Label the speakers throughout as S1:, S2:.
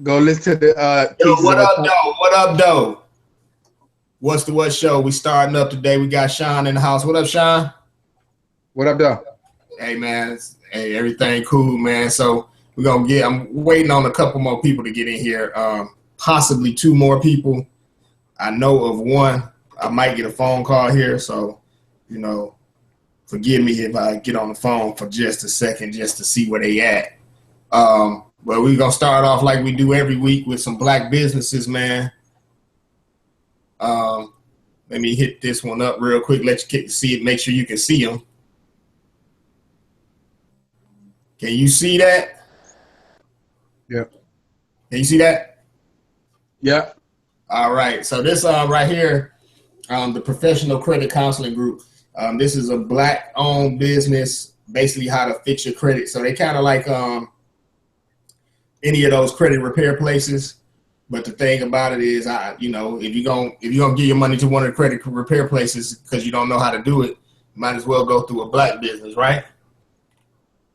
S1: Go listen to the
S2: Yo,
S1: pieces
S2: what
S1: of
S2: up, though? What up, though? What's the what show? We starting up today. We got Sean in the house. What up, Sean?
S1: What up, though?
S2: Hey, man. Hey, everything cool, man. So we're gonna get. I'm waiting on a couple more people to get in here. Possibly two more people. I know of one. I might get a phone call here, so forgive me if I get on the phone for just a second, just to see where they at. But we're gonna start off like we do every week with some black businesses, man. Let me hit this one up real quick. Let you get to see it. Make sure you can see them. Can you see that?
S1: Yep.
S2: Can you see that?
S1: Yep.
S2: All right. So this right here, the Professional Credit Counseling Group. This is a black-owned business, basically how to fix your credit. So they kind of like any of those credit repair places. But the thing about it is, if you're gonna give your money to one of the credit repair places because you don't know how to do it, you might as well go through a black business, right?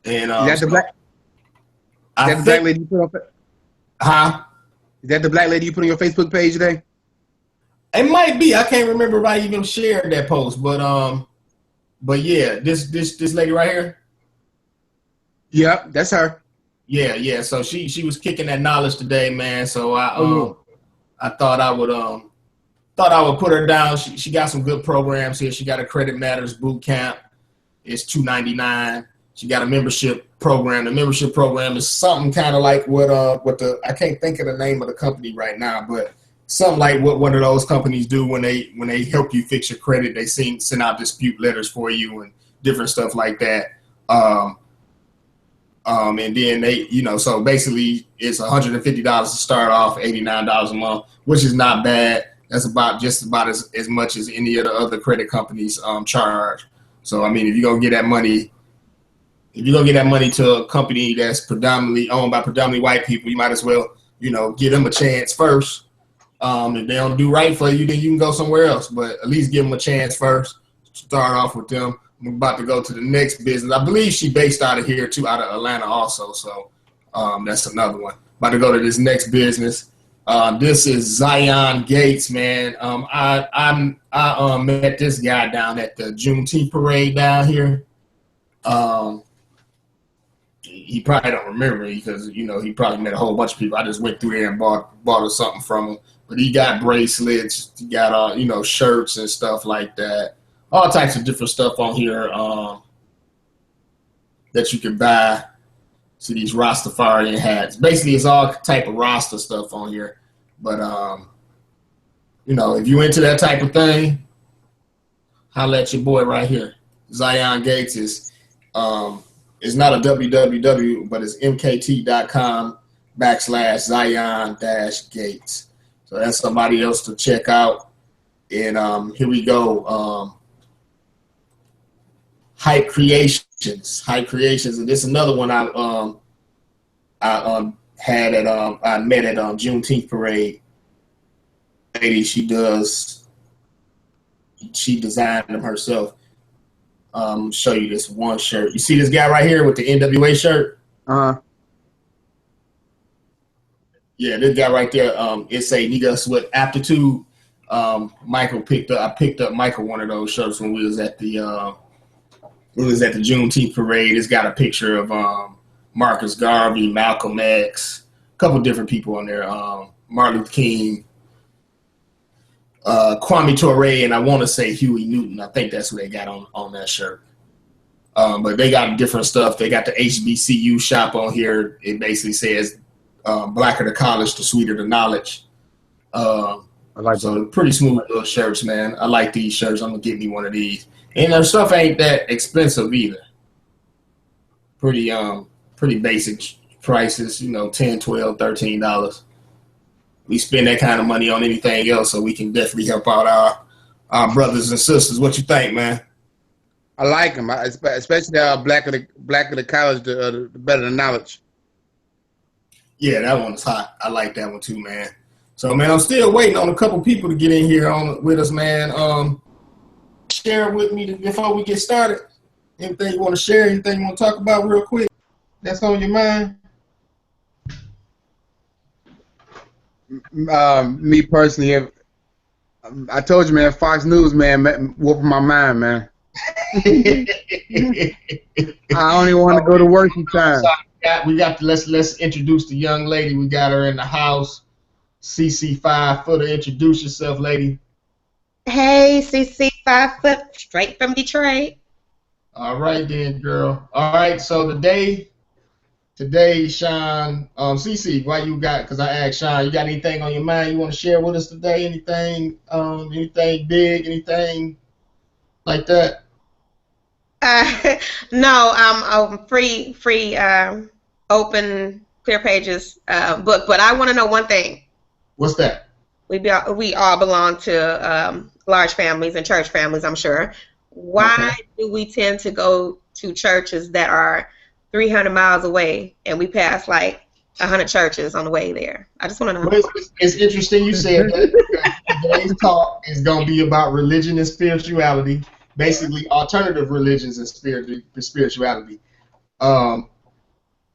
S2: And
S1: is that the black? Is that the black lady you put on?
S2: Huh?
S1: Is that the black lady you put on your Facebook page today?
S2: It might be. I can't remember if I even shared that post, but yeah, this lady right here.
S1: Yep, that's her.
S2: Yeah. So she was kicking that knowledge today, man. So I thought I would put her down. She got some good programs here. She got a Credit Matters boot camp. It's $299. She got a membership program. The membership program is something kind of like what I can't think of the name of the company right now, but something like what one of those companies do when they help you fix your credit. They send out dispute letters for you and different stuff like that. And then they, so basically it's $150 to start off, $89 a month, which is not bad. That's just about as much as any of the other credit companies charge. So I mean, if you're gonna get that money to a company that's predominantly owned by predominantly white people, you might as well, give them a chance first. If they don't do right for you, then you can go somewhere else. But at least give them a chance first. Start off with them. I'm about to go to the next business. I believe she based out of here too, out of Atlanta also. So that's another one. About to go to this next business. This is Zion Gates, man. I met this guy down at the Juneteenth parade down here. He probably don't remember me because he probably met a whole bunch of people. I just went through there and bought her something from him. But he got bracelets, he got shirts and stuff like that. All types of different stuff on here that you can buy. See these Rastafarian hats. Basically, it's all type of Rasta stuff on here. But if you into that type of thing, holla at your boy right here. Zion Gates is it's not a www, but it's mkt.com/Zion-Gates. So that's somebody else to check out. And here we go. Hype Creations, and this is another one I met at Juneteenth parade. Lady, she designed them herself. Show you this one shirt. You see this guy right here with the NWA shirt? Yeah, this guy right there. It's a nigga sweat aptitude. I picked up Michael one of those shirts when we was at the Juneteenth parade. It's got a picture of Marcus Garvey, Malcolm X, a couple different people on there. Martin Luther King, Kwame Ture, and I want to say Huey Newton. I think that's what they got on that shirt. But they got different stuff. They got the HBCU shop on here. It basically says, blacker the college, the sweeter the knowledge. I like so pretty smooth little shirts, man. I like these shirts. I'm going to get me one of these. And their stuff ain't that expensive either. Pretty basic prices, $10, $12, $13. We spend that kind of money on anything else, so we can definitely help out our brothers and sisters. What you think, man?
S1: I like them, especially blacker the college, the better the knowledge.
S2: Yeah, that one's hot. I like that one too, man. So, man, I'm still waiting on a couple people to get in here with us, man. Share with me before we get started. Anything you want to share? Anything you want to talk about real quick? That's on your mind?
S1: Me personally, I told you, man, Fox News, man, whooping my mind, man. I don't even want to go to work sometimes.
S2: Let's introduce the young lady. We got her in the house. CC 5 Footer, introduce yourself, lady.
S3: Hey, CC 5 foot, straight from Detroit.
S2: All right then, girl. All right, so today, Sean, CC, why you got? Because I asked Sean, you got anything on your mind you want to share with us today? Anything big, anything like that?
S3: No, I'm free, open Clear Pages book. But I want to know one thing.
S2: What's that?
S3: We all belong to large families and church families, I'm sure. Why do we tend to go to churches that are 300 miles away and we pass like 100 churches on the way there? I just want to know.
S2: Well, it's interesting you said that. Today's talk is going to be about religion and spirituality, basically alternative religions and spirituality. And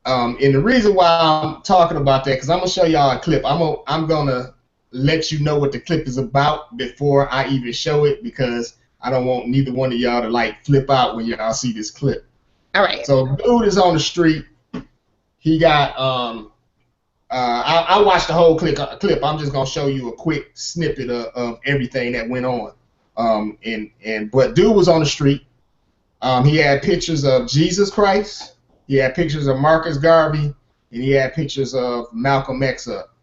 S2: the reason why I'm talking about that, because I'm going to show y'all a clip. I'm going to let you know what the clip is about before I even show it, because I don't want neither one of y'all to like flip out when y'all see this clip.
S3: All right.
S2: So dude is on the street. He got I watched the whole clip. I'm just gonna show you a quick snippet of everything that went on. But dude was on the street. He had pictures of Jesus Christ. He had pictures of Marcus Garvey, and he had pictures of Malcolm X up.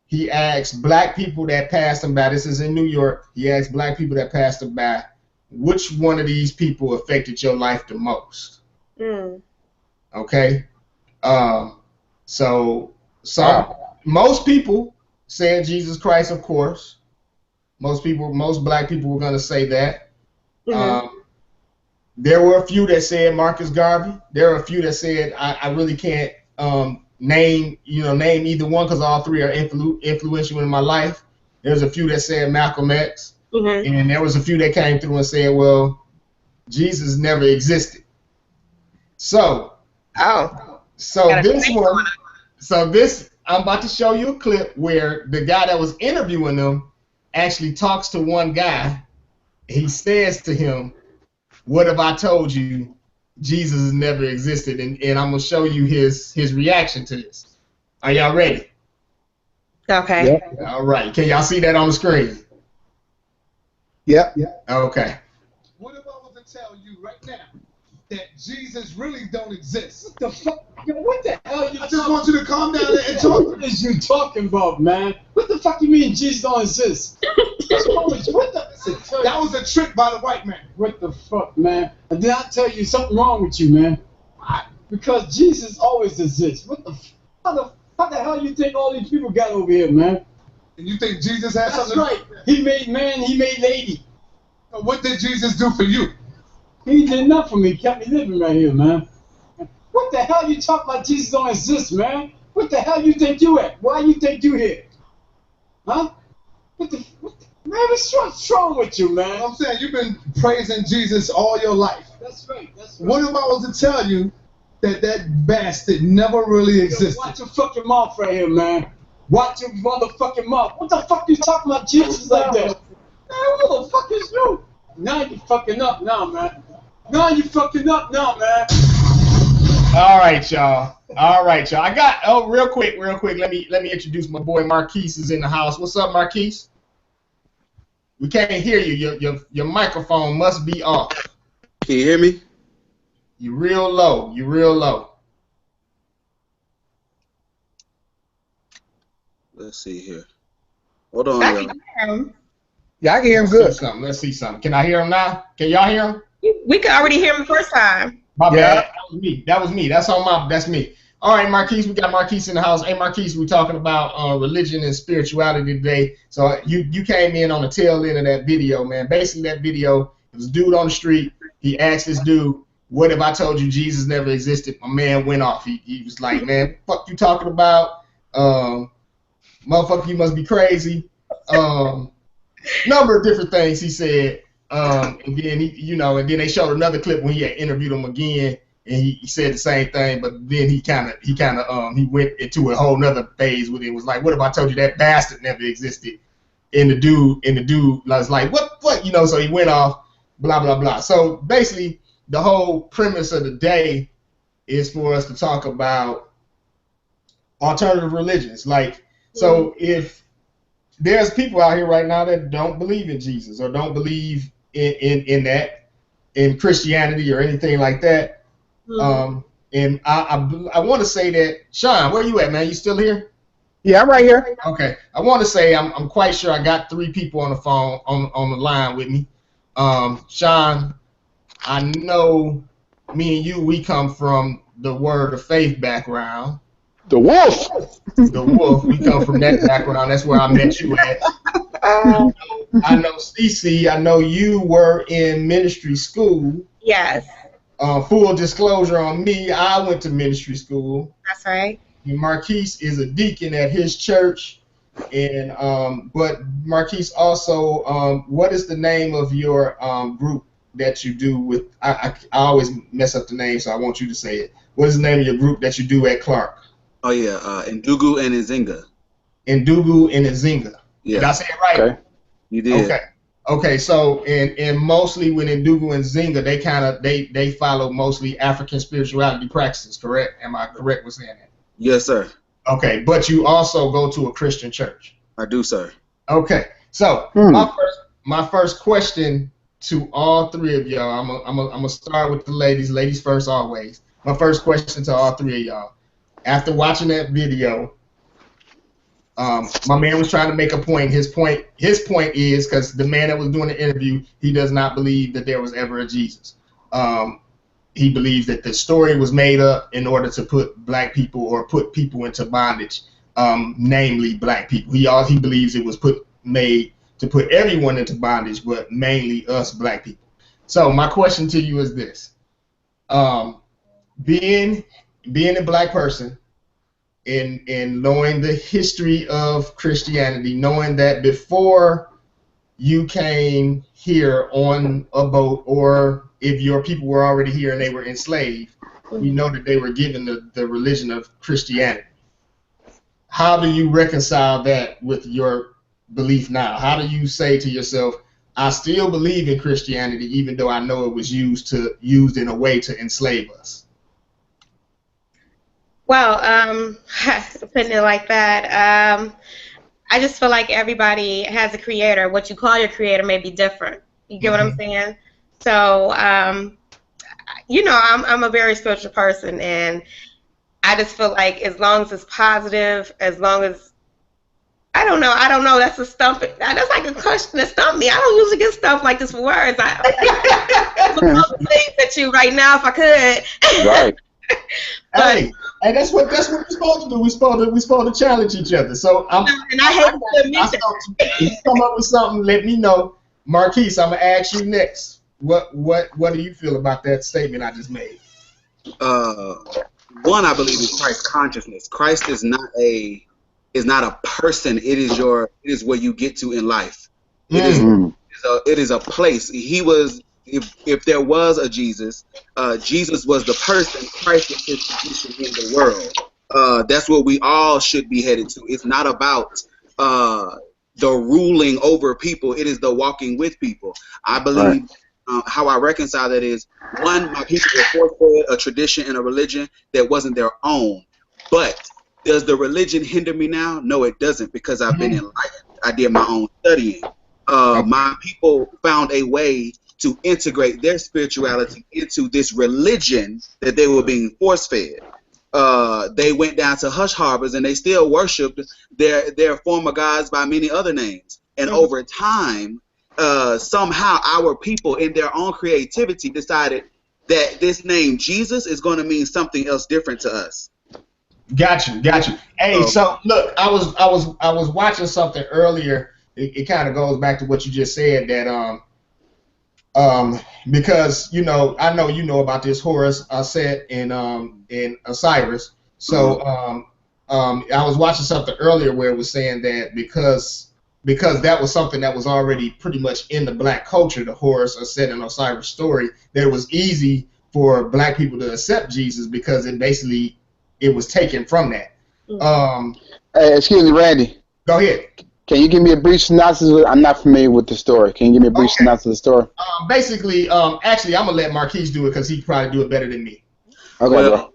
S2: He asked black people that passed him by. This is in New York. He asked black people that passed him by, which one of these people affected your life the most? Okay. So most people said Jesus Christ, of course. Most black people were gonna say that. There were a few that said Marcus Garvey. There were a few that said I really can't name either one, because all three are influential in my life. There's a few that said Malcolm X, and there was a few that came through and said, well, Jesus never existed. So this I'm about to show you a clip where the guy that was interviewing them actually talks to one guy. He says to him, what have I told you? Jesus has never existed, and I'm gonna show you his reaction to this. Are y'all ready?
S3: Okay.
S1: Yep.
S2: All right. Can y'all see that on the screen?
S1: Yep.
S2: Okay.
S4: What if I was to tell you right now that Jesus really don't exist? What the fuck? Yo, what the hell? I just want you to calm down and talk.
S5: What is you talking about, man? What the fuck you mean Jesus don't exist? What's wrong with you? What the?
S4: That was a trick by the white man.
S5: What the fuck, man? And then I tell you something wrong with you, man. Because Jesus always exists. What the? How the hell you think all these people got over here, man?
S4: And you think Jesus has
S5: That's
S4: something?
S5: right. He made man. He made lady.
S4: What did Jesus do for you?
S5: He did enough for me. Kept me living right here, man. What the hell you talk about Jesus don't exist, man? What the hell you think you at? Why you think you here? Huh? Man, what's wrong with you, man?
S4: I'm saying you've been praising Jesus all your life.
S5: That's right. That's right.
S4: What if I was to tell you that bastard never really existed?
S5: Yo, watch your fucking mouth right here, man. Watch your motherfucking mouth. What the fuck you talking about Jesus like that? Man, what the fuck is you? Now you fucking up now, man. Now you fucking up now, man.
S2: All right, y'all. I got real quick. Let me introduce my boy Marquise is in the house. What's up, Marquise? We can't hear you. Your microphone must be off.
S6: Can you hear me?
S2: You're real low.
S6: Let's see here. Hold on, y'all.
S1: Yeah, I can hear him good.
S2: Let's see something. Can I hear him now? Can y'all hear him?
S3: We could already hear him the first time.
S2: My bad. That was me. That's me. All right, Marquise, we got Marquise in the house. Hey, Marquise, we're talking about religion and spirituality today. So you came in on the tail end of that video, man. Basically, that video, it was a dude on the street. He asked this dude, what if I told you Jesus never existed? My man went off. He was like, man, what fuck you talking about? Motherfucker, you must be crazy. Number of different things he said. And then and then they showed another clip when he had interviewed him again. and he said the same thing, but then he went into a whole nother phase with it. It was like, what if I told you that bastard never existed? And the dude was like, what, you know? So he went off, blah blah blah. So basically, the whole premise of the day is for us to talk about alternative religions. Like, so if there's people out here right now that don't believe in Jesus or don't believe in Christianity or anything like that. And I want to say that, Sean, where you at, man? You still here?
S1: Yeah, I'm right here.
S2: Okay. I want to say I'm quite sure I got 3 people on the phone on the line with me. Sean, I know me and you, we come from the Word of Faith background.
S1: The wolf.
S2: The wolf. We come from that background. That's where I met you at. I know Cece. I know you were in ministry school.
S3: Yes.
S2: Full disclosure on me, I went to ministry school.
S3: That's right.
S2: And Marquise is a deacon at his church. And but Marquise also, what is the name of your group that you do with? I always mess up the name, so I want you to say it. What is the name of your group that you do at Clark?
S6: Oh yeah, Ndugu and Nzinga.
S2: Ndugu and Nzinga.
S6: Yeah.
S2: Did I say it right?
S1: Okay.
S6: You did.
S2: Okay. So and mostly with Ndugu and Nzinga, they follow mostly African spirituality practices. Correct? Am I correct with saying that?
S6: Yes, sir.
S2: Okay, but you also go to a Christian church.
S6: I do, sir.
S2: Okay. So my first question to all 3 of y'all. I'm gonna start with the ladies. Ladies first, always. My first question to all 3 of y'all. After watching that video, my man was trying to make a point. His point is, because the man that was doing the interview, he does not believe that there was ever a Jesus. He believes that the story was made up in order to put black people or put people into bondage, namely black people. He believes it was made to put everyone into bondage, but mainly us black people. So my question to you is this: being a black person and knowing the history of Christianity, knowing that before you came here on a boat, or if your people were already here and they were enslaved, we know that they were given the religion of Christianity. How do you reconcile that with your belief now? How do you say to yourself, I still believe in Christianity even though I know it was used in a way to enslave us?
S3: Well, putting it like that, I just feel like everybody has a creator. What you call your creator may be different. You get what I'm saying? So, you know, I'm a very spiritual person, and I just feel like as long as it's positive, as long as I don't know. That's a stump. That's like a question that stumped me. I don't usually get stumped like this for words. I would things at you right now if I could.
S1: Right.
S2: Hey, and that's what we're supposed to do. We're supposed to challenge each other. So
S3: and I hate to admit that.
S2: If you come up with something, let me know. Marquise, I'm gonna ask you next. What do you feel about that statement I just made?
S6: One, I believe in Christ consciousness. Christ is not a person. It is where you get to in life. It is a place. He was. If there was a Jesus, Jesus was the person. Christ was his position in the world. That's what we all should be headed to. It's not about the ruling over people. It is the walking with people. I believe how I reconcile that is, one, my people were forced a tradition and a religion that wasn't their own. But does the religion hinder me now? No, it doesn't, because I've been enlightened. I did my own studying. My people found a way to integrate their spirituality into this religion that they were being force-fed. They went down to hush harbors and they still worshipped their former gods by many other names. And over time, somehow our people in their own creativity decided that this name Jesus is going to mean something else different to us.
S2: Got you. Hey, so look, I was watching something earlier. It kind of goes back to what you just said, that because I know you know about this Horus, Set, and Osiris. So I was watching something earlier where it was saying that because that was something that was already pretty much in the black culture, the Horus, Set, and Osiris story, that it was easy for black people to accept Jesus because it was taken from that.
S1: Hey, excuse me, Randy.
S2: Go ahead.
S1: Can you give me a brief synopsis? I'm not familiar with the story. Can you give me a brief synopsis of the story?
S2: Basically, actually, I'm gonna let Marquise do it because he can probably do it better than me.
S1: Okay,
S6: Well,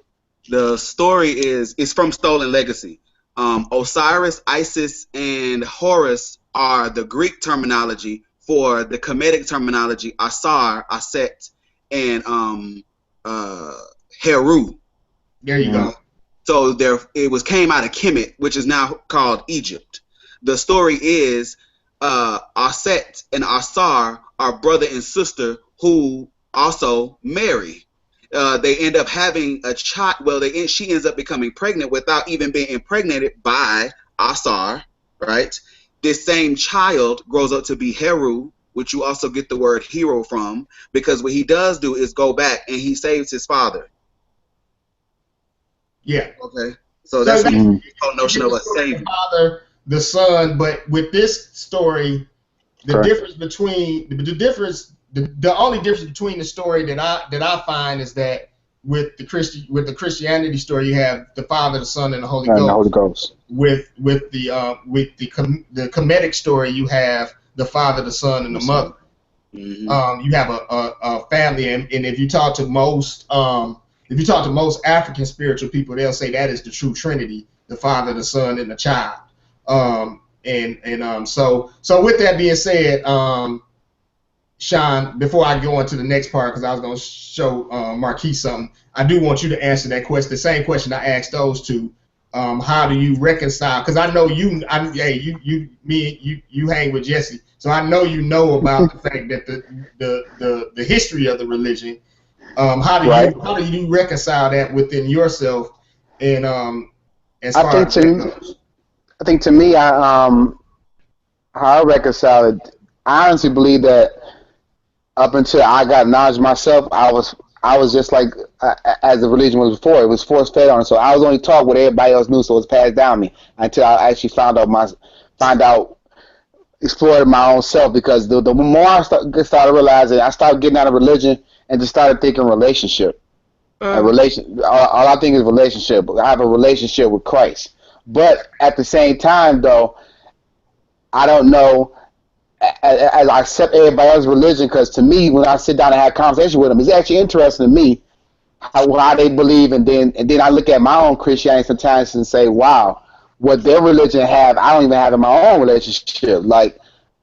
S6: the story is from Stolen Legacy. Osiris, Isis, and Horus are the Greek terminology for the Kemetic terminology Asar, Aset, and Heru.
S2: There you go.
S6: So it came out of Kemet, which is now called Egypt. The story is Aset and Asar are brother and sister who also marry. They end up having a child. Well, she ends up becoming pregnant without even being impregnated by Asar, right? This same child grows up to be Heru, which you also get the word hero from, because what he does do is go back and he saves his father.
S2: Yeah.
S6: Okay. So that's the whole notion of a savior.
S2: The father, the son, but with this story, the difference between the only difference between the story that I find is that with the Christianity story, you have the Father, the Son, and the Holy Ghost. With the Kemetic story, you have the Father, the Son, and the Mother. Mm-hmm. You have a family, and if you talk to most African spiritual people, they'll say that is the true Trinity: the Father, the Son, and the child. So with that being said, Sean, before I go on to the next part, because I was going to show Marquise something, I do want you to answer that question, the same question I asked those two. How do you reconcile? Because I know you hang with Jesse, so I know you know about the fact that the history of the religion. How do you reconcile that within yourself? And as far as
S1: I think to me, how I reconcile it, I honestly believe that up until I got knowledge myself, I was just like as the religion was before. It was force fed on it, so I was only taught what everybody else knew, so it was passed down me until I actually explored my own self. Because the more I started realizing, I started getting out of religion and just started thinking relationship. All I think is relationship. I have a relationship with Christ, but at the same time, though, I don't know. As I accept everybody else's religion, because to me, when I sit down and have a conversation with them, it's actually interesting to me how they believe, and then I look at my own Christianity sometimes and say, wow, what their religion have, I don't even have in my own relationship. Like,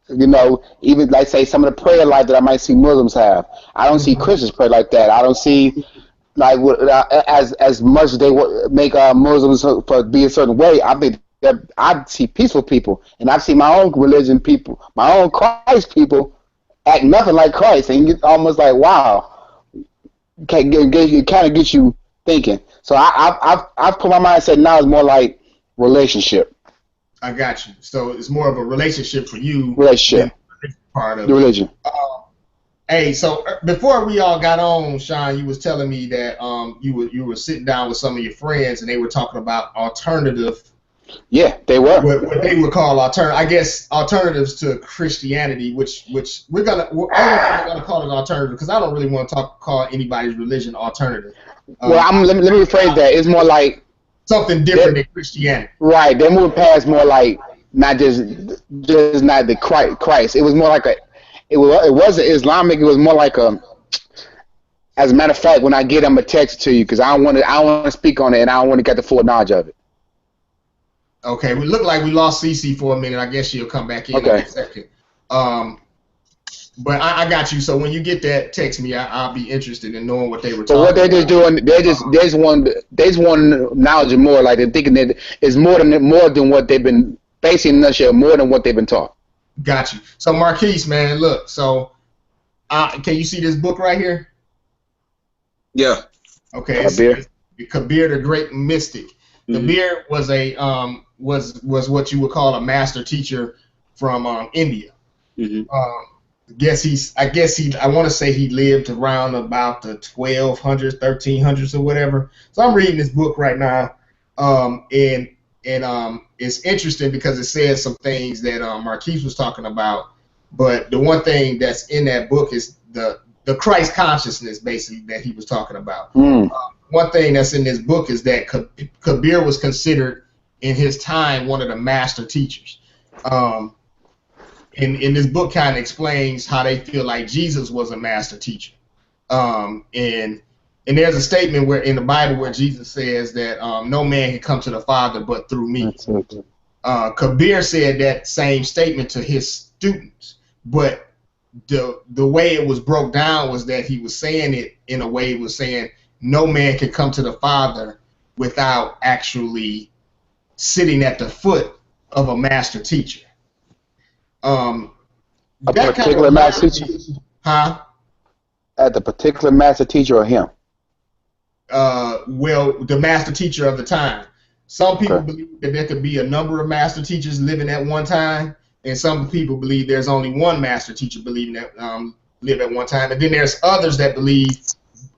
S1: even like say some of the prayer life that I might see Muslims have, I don't see Christians pray like that. I don't see like as much as they make Muslims for be a certain way. I see peaceful people, and I see my own religion people, my own Christ people, act nothing like Christ, and you get almost like, wow, it kind of gets you thinking. So I've put my mindset now is more like relationship.
S2: I got you. So it's more of a relationship for you.
S1: Relationship.
S2: Part of
S1: the religion.
S2: Hey, so before we all got on, Sean, you was telling me that you were sitting down with some of your friends and they were talking about alternative.
S1: Yeah, they were.
S2: What they would call alternatives to Christianity, which we're gonna call it alternative, because I don't really want to call anybody's religion alternative.
S1: Let me rephrase that. It's more like
S2: something different than Christianity. Right.
S1: They moved past more like not just not the Christ. It was more like it wasn't Islamic. It was more like as a matter of fact, when I get them, a text to you, because I don't want to speak on it, and I don't want to get the full knowledge of it.
S2: Okay, we look like we lost Cece for a minute. I guess she'll come back in in a second. But I got you. So when you get that, text me. I'll be interested in knowing what they were talking about.
S1: What they're just doing, they just want knowledge and more. Like they're thinking that it's more than what they've been basically in a nutshell, more than what they've been taught.
S2: Got you. So Marquise, man, look. So can you see this book right here?
S6: Yeah.
S2: Okay. Kabir the Great Mystic. Kabir was a was what you would call a master teacher from India. Mm-hmm. I want to say he lived around about the 1200s, 1300s or whatever. So I'm reading this book right now, and it's interesting because it says some things that Marquise was talking about. But the one thing that's in that book is the Christ consciousness, basically, that he was talking about.
S1: Mm.
S2: One thing that's in this book is that Kabir was considered in his time one of the master teachers. And this book kind of explains how they feel like Jesus was a master teacher. And there's a statement where in the Bible where Jesus says that no man can come to the Father but through me. Kabir said that same statement to his students, but the way it was broke down was that he was saying it in a way he was saying no man can come to the Father without actually sitting at the foot of a master teacher.
S1: A particular master teacher?
S2: Huh?
S1: At the particular master teacher or him?
S2: Well, the master teacher of the time. Some people believe that there could be a number of master teachers living at one time, and some people believe there's only one master teacher believing that live at one time. And then there's others that believe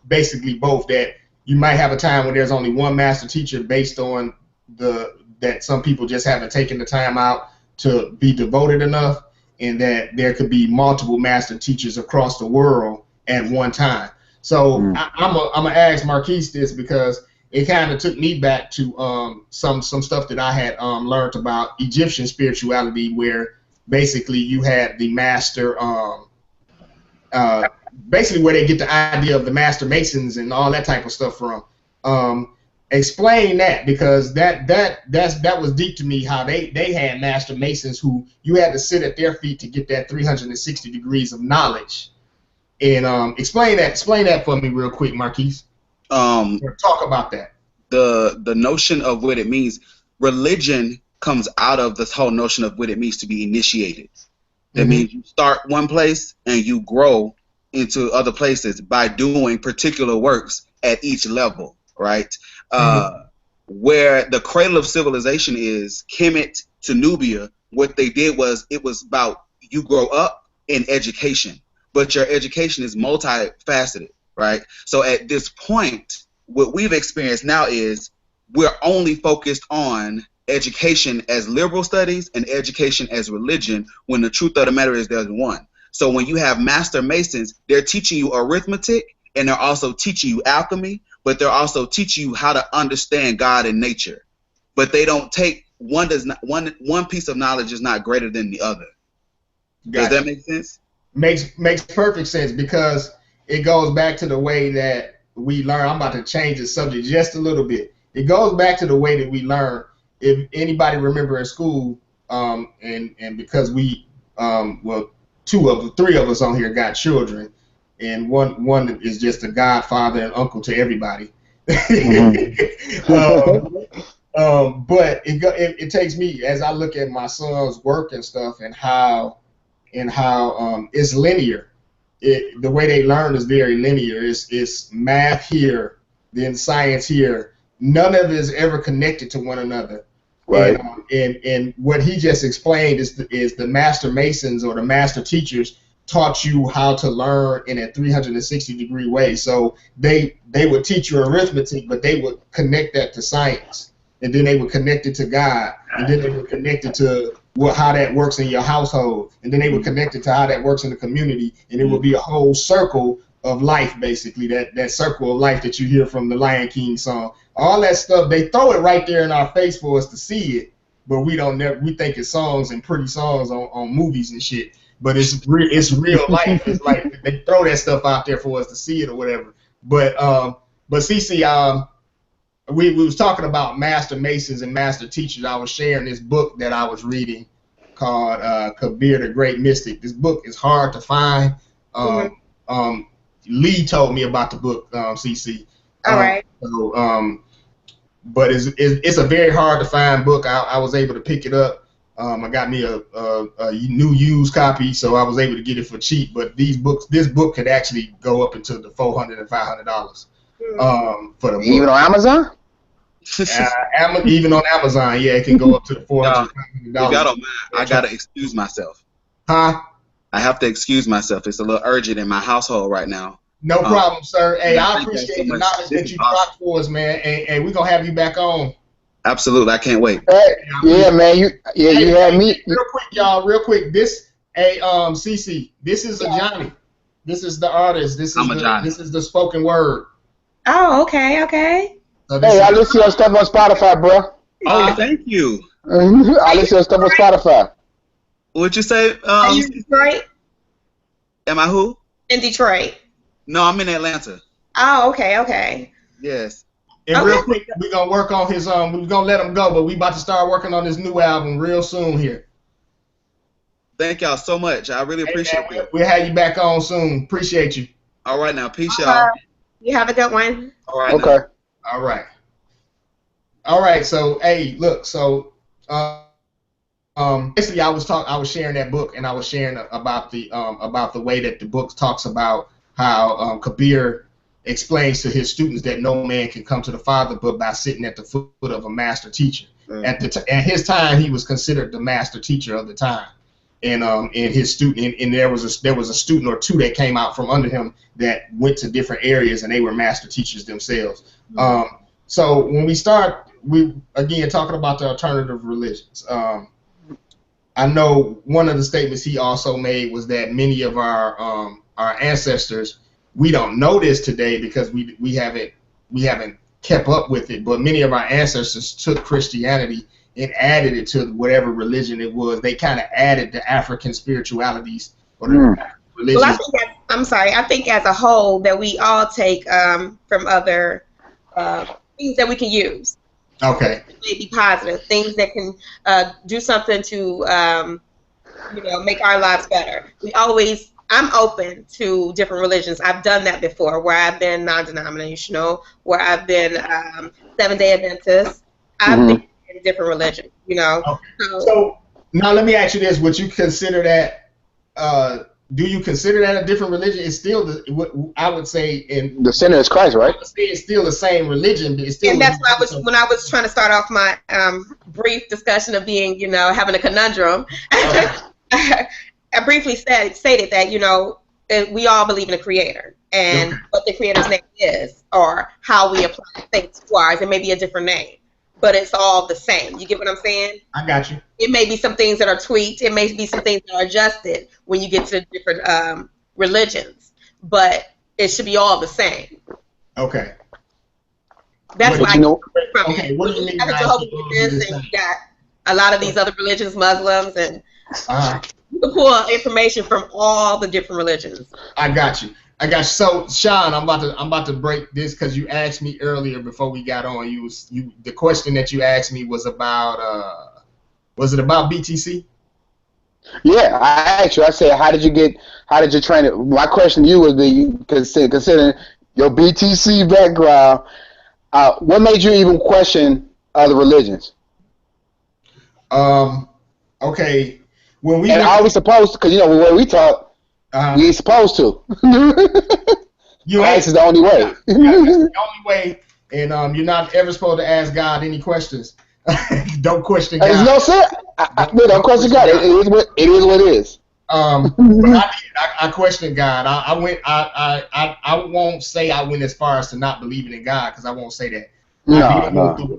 S2: basically both, that you might have a time when there's only one master teacher based on that some people just haven't taken the time out to be devoted enough, and that there could be multiple master teachers across the world at one time. So I'm gonna ask Marquise this because it kind of took me back to some stuff that I had learned about Egyptian spirituality, where basically you had the master, basically where they get the idea of the master masons and all that type of stuff from. Explain that, because that was deep to me, how they had master masons who you had to sit at their feet to get that 360 degrees of knowledge. And explain that for me real quick, Marquise. Talk about that.
S6: The notion of what it means. Religion comes out of this whole notion of what it means to be initiated. That means you start one place and you grow into other places by doing particular works at each level, right? Where the cradle of civilization is, Kemet to Nubia, what they did was, it was about you grow up in education, but your education is multifaceted, right? So at this point, what we've experienced now is we're only focused on education as liberal studies and education as religion, when the truth of the matter is there's one. So when you have master masons, they're teaching you arithmetic, and they're also teaching you alchemy, but they're also teaching you how to understand God and nature. But they don't take one piece of knowledge is not greater than the other. Does that make sense?
S2: Makes perfect sense, because it goes back to the way that we learn. I'm about to change the subject just a little bit. It goes back to the way that we learn. If anybody remember in school, and because we, well, three of us on here got children, and one is just a godfather and uncle to everybody. But it takes me, as I look at my son's work and stuff, and how it's linear. The way they learn is very linear. It's math here, then science here. None of it is ever connected to one another. Right. And what he just explained is the master masons or the master teachers taught you how to learn in a 360-degree way. So they would teach you arithmetic, but they would connect that to science, and then they would connect it to God, and then they would connect it to how that works in your household, and then they would connect it to how that works in the community, and it would be a whole circle of life, basically, that circle of life that you hear from the Lion King song. All that stuff, they throw it right there in our face for us to see it, but we think it's songs and pretty songs on movies and shit. But it's real life. It's like they throw that stuff out there for us to see it or whatever. But CC, we was talking about master masons and master teachers. I was sharing this book that I was reading called Kabir the Great Mystic. This book is hard to find. Lee told me about the book, CC.
S3: All right.
S2: But it's a very hard to find book. I was able to pick it up. I got me a new used copy, so I was able to get it for cheap. But this book could actually go up into the $400 and $500 for the book.
S1: Even on Amazon?
S2: Even on Amazon, yeah, it can go up to the $400.
S6: If y'all don't mind, I gotta excuse myself.
S2: Huh?
S6: I have to excuse myself. It's a little urgent in my household right now.
S2: No problem, sir. Hey, I appreciate the knowledge that you brought for us, man. And we're gonna have you back on.
S6: Absolutely, I can't wait.
S1: Yeah, man. You had me.
S2: Real quick, y'all. Real quick. CC. This is a Johnny. This is the artist. This is the spoken word.
S3: Oh, okay.
S2: So
S1: Hey, I listen to your stuff on Spotify, bro.
S6: Oh, thank you.
S1: I listen to your stuff on Spotify.
S6: What'd you say?
S3: Are you in Detroit?
S6: Am I who?
S3: In Detroit.
S6: No, I'm in Atlanta.
S3: Oh, okay.
S6: Yes.
S2: And real quick, we're gonna work on his we're gonna let him go, but we about to start working on this new album real soon here.
S6: Thank y'all so much. I really appreciate it.
S2: We'll have you back on soon. Appreciate you.
S6: All right now. Peace, y'all.
S3: You have a good one.
S6: All right.
S1: Okay.
S6: Now.
S2: All right. So hey, look. So basically, I was sharing that book, and I was sharing about the way that the book talks about how Kabir explains to his students that no man can come to the Father but by sitting at the foot of a master teacher. At his time, he was considered the master teacher of the time, and his student, and there was a student or two that came out from under him that went to different areas, and they were master teachers themselves. So when we start, we again talking about the alternative religions. I know one of the statements he also made was that many of our ancestors, we don't know this today because we haven't kept up with it, but many of our ancestors took Christianity and added it to whatever religion it was. They kind of added the African spiritualities or the religions.
S3: Well, I think as a whole that we all take from other things that we can use.
S2: Okay.
S3: Maybe positive things that can do something to make our lives better. I'm open to different religions. I've done that before, where I've been non-denominational, where I've been Seventh-day Adventist. I've been in different religions, Okay.
S2: So now let me ask you this: would you consider that? Do you consider that a different religion? It's still I would say in
S1: the center is Christ, right?
S2: It's still the same religion, but it's still.
S3: And that's why when I was trying to start off my brief discussion of being, having a conundrum. I briefly stated that we all believe in a creator and what the creator's name is, or how we apply things to ours. It may be a different name, but it's all the same. You get what I'm saying?
S2: I got you.
S3: It may be some things that are tweaked. It may be some things that are adjusted when you get to different religions, but it should be all the same.
S2: Okay.
S3: That's why
S2: Okay. What do you mean by
S3: Jehovah's Witness, and you got a lot of these other religions, Muslims, and you can pull information from all the different religions.
S2: I got you. So, Sean, I'm about to break this because you asked me earlier before we got on. The question that you asked me was about was it about BTC?
S1: Yeah, I asked you. I said, how did you train it? My question to you was, considering your BTC background, what made you even question other religions?
S2: Okay.
S1: Are we supposed to? Because the way we talk, you ain't supposed to. This is the only way.
S2: That's the only way, and you're not ever supposed to ask God any questions. Don't question God.
S1: There's no sense. Don't question God. It is what it is.
S2: But I questioned God. I won't say I went as far as to not believing in God, because I won't say that.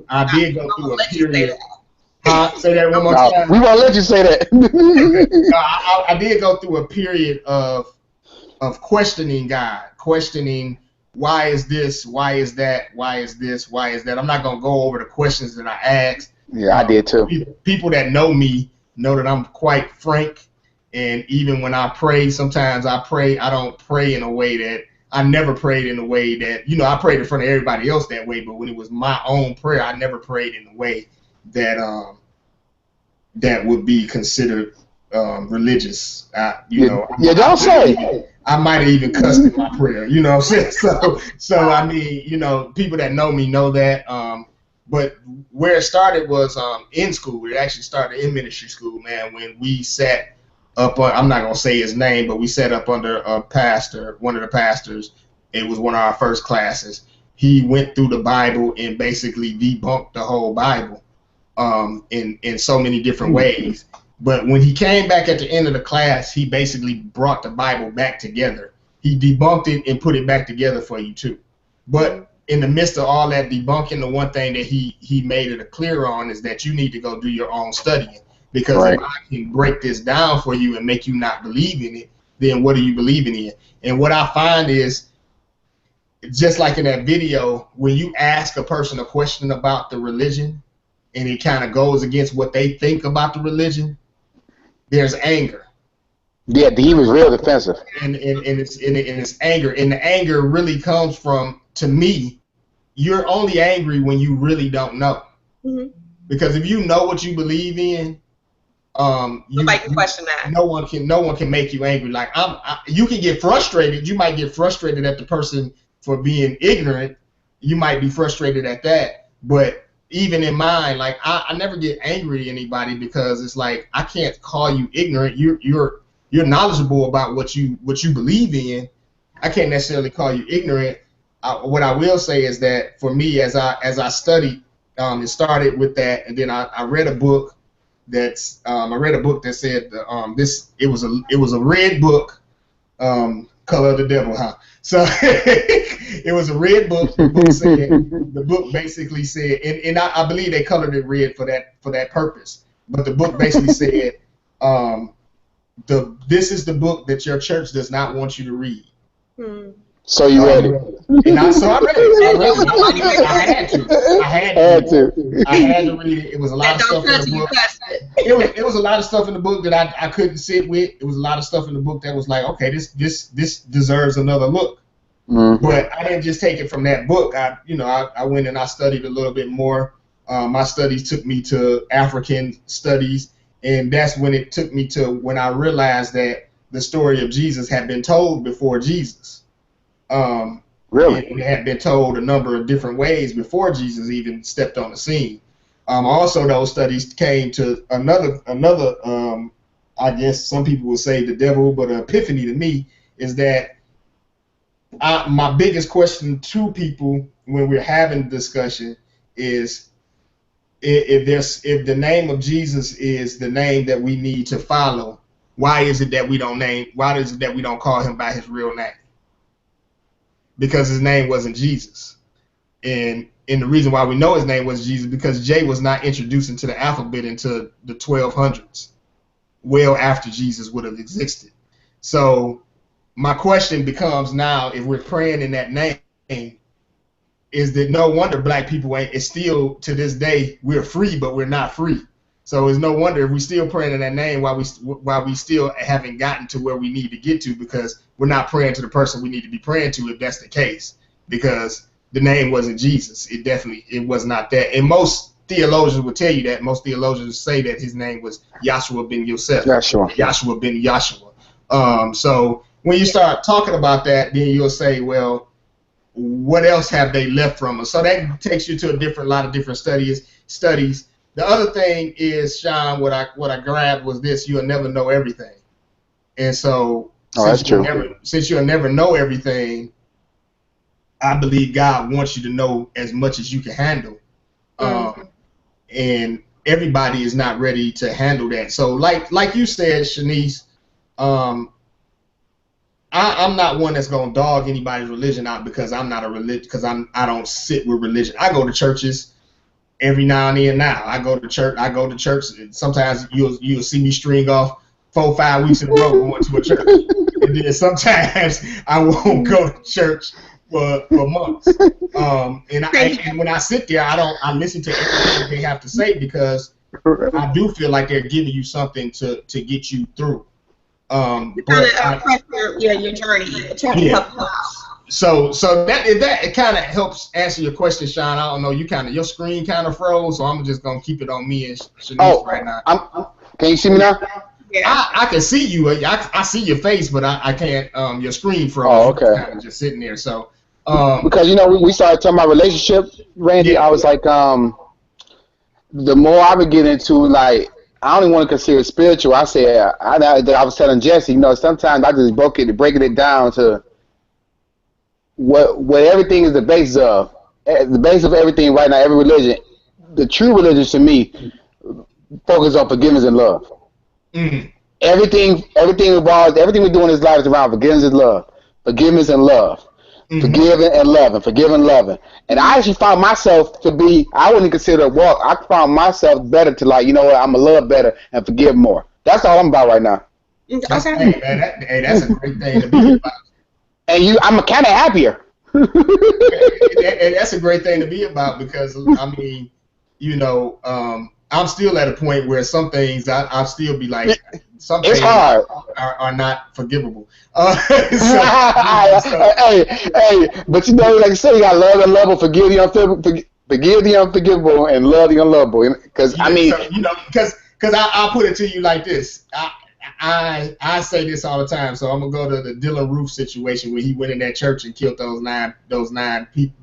S2: I did go through a period. Say that one more time.
S1: We won't let you say that.
S2: I did go through a period of questioning God, questioning why is this, why is that, why is this, why is that. I'm not gonna go over the questions that I asked.
S1: Yeah, I did too.
S2: People that know me know that I'm quite frank, and even when I pray, sometimes I don't pray in a way that I never prayed in a way that I prayed in front of everybody else that way, but when it was my own prayer, I never prayed in a way that that would be considered religious.
S1: Don't say.
S2: I might have even cussed in my prayer. You know what I'm saying? So I mean, people that know me know that. But where it started was in school. It actually started in ministry school, man. When we sat up on, I'm not gonna say his name, but we sat up under a pastor, one of the pastors. It was one of our first classes. He went through the Bible and basically debunked the whole Bible. In so many different ways. But when he came back at the end of the class, he basically brought the Bible back together. He debunked it and put it back together for you too. But in the midst of all that debunking, the one thing that he made it clear on is that you need to go do your own studying. Because if I can break this down for you and make you not believe in it, then what are you believing in? And what I find is, just like in that video, when you ask a person a question about the religion and it kind of goes against what they think about the religion, there's anger.
S1: Yeah, he was real defensive.
S2: And it's anger. And the anger really comes from, to me, you're only angry when you really don't know. Mm-hmm. Because if you know what you believe in,
S3: nobody can question that.
S2: No one can make you angry. Like you can get frustrated. You might get frustrated at the person for being ignorant. You might be frustrated at that. But even in mine, like I never get angry at anybody, because it's like, I can't call you ignorant. You're knowledgeable about what you believe in. I can't necessarily call you ignorant. What I will say is that for me, as I studied, it started with that, and then I read a book that said it was a red book, Color of the Devil, huh? So it was a red book. The book basically said, and I believe they colored it red for that purpose. But the book basically said, this is the book that your church does not want you to read.
S1: So you read it.
S2: And I read it. I had to read it. It was a lot of stuff in the book. It was a lot of stuff in the book that I couldn't sit with. It was a lot of stuff in the book that was like, okay, this deserves another look. Mm-hmm. But I didn't just take it from that book. I went and I studied a little bit more. My studies took me to African studies, and that's when it took me to when I realized that the story of Jesus had been told before Jesus.
S1: Really?
S2: It had been told a number of different ways before Jesus even stepped on the scene. Also, those studies came to another I guess some people would say the devil, but an epiphany to me is that my biggest question to people when we're having a discussion is, if the name of Jesus is the name that we need to follow, why is it that we don't call him by his real name? Because his name wasn't Jesus. And the reason why we know his name was Jesus, because J was not introduced into the alphabet until the 1200s, well after Jesus would have existed. So my question becomes now, if we're praying in that name, is that no wonder black people it's still, to this day, we're free, but we're not free. So it's no wonder if we're still praying in that name while we still haven't gotten to where we need to get to, because we're not praying to the person we need to be praying to, if that's the case, because the name wasn't Jesus. It was not that. And most theologians will tell you that. Most theologians say that his name was Yahshua ben Yosef. Yahshua ben Yahshua. So when you start talking about that, then you'll say, well, what else have they left from us? So that takes you to a lot of different studies. The other thing is, Sean, what I grabbed was this: you'll never know everything. And so since you'll never know everything, I believe God wants you to know as much as you can handle. And everybody is not ready to handle that. So like you said, Shanice, I'm not one that's gonna dog anybody's religion out because I'm not a religion, because I don't sit with religion. I go to churches every now and then. Now I go to church. Sometimes you'll see me string off 4-5 weeks in a row going to a church, and then sometimes I won't go to church for months. And when I sit there, I listen to everything they have to say, because I do feel like they're giving you something to get you through.
S3: Your journey.
S2: So that kind of helps answer your question, Sean. I don't know, your screen kind of froze, so I'm just gonna keep it on me and Shanice right now.
S1: Can you see me now?
S2: Yeah. I can see you. I see your face, but I can't. Your screen froze.
S1: Oh, okay.
S2: Kind of just sitting there. So
S1: because we started talking about relationship, Randy. Yeah. I was like, the more I would get into, like, I don't even want to consider it spiritual. I said, I was telling Jesse, sometimes I just breaking it down to what everything is the basis of. The basis of everything right now, every religion, the true religion to me, focus on forgiveness and love. Mm-hmm. Everything we do in this life is around forgiveness and love. Forgiveness and love. Mm-hmm. Forgiving and loving. Forgiving and loving. And I actually found myself to be, I wouldn't consider a walk. I found myself better to, like, I'm going to love better and forgive more. That's all I'm about right now.
S2: That's,
S3: Okay.
S2: hey, man, that's a great thing to be about.
S1: And I'm kind of happier.
S2: And that's a great thing to be about because, I mean, you know, I'm still at a point where some things I still be like, some
S1: It's
S2: things
S1: hard.
S2: are not forgivable.
S1: Hey, but you know, like I say, you got love the unlovable, forgive the unforgivable, and love the unlovable. Because I mean,
S2: so, you know, because I'll put it to you like this. I say this all the time, so I'm gonna go to the Dylan Roof situation where he went in that church and killed those nine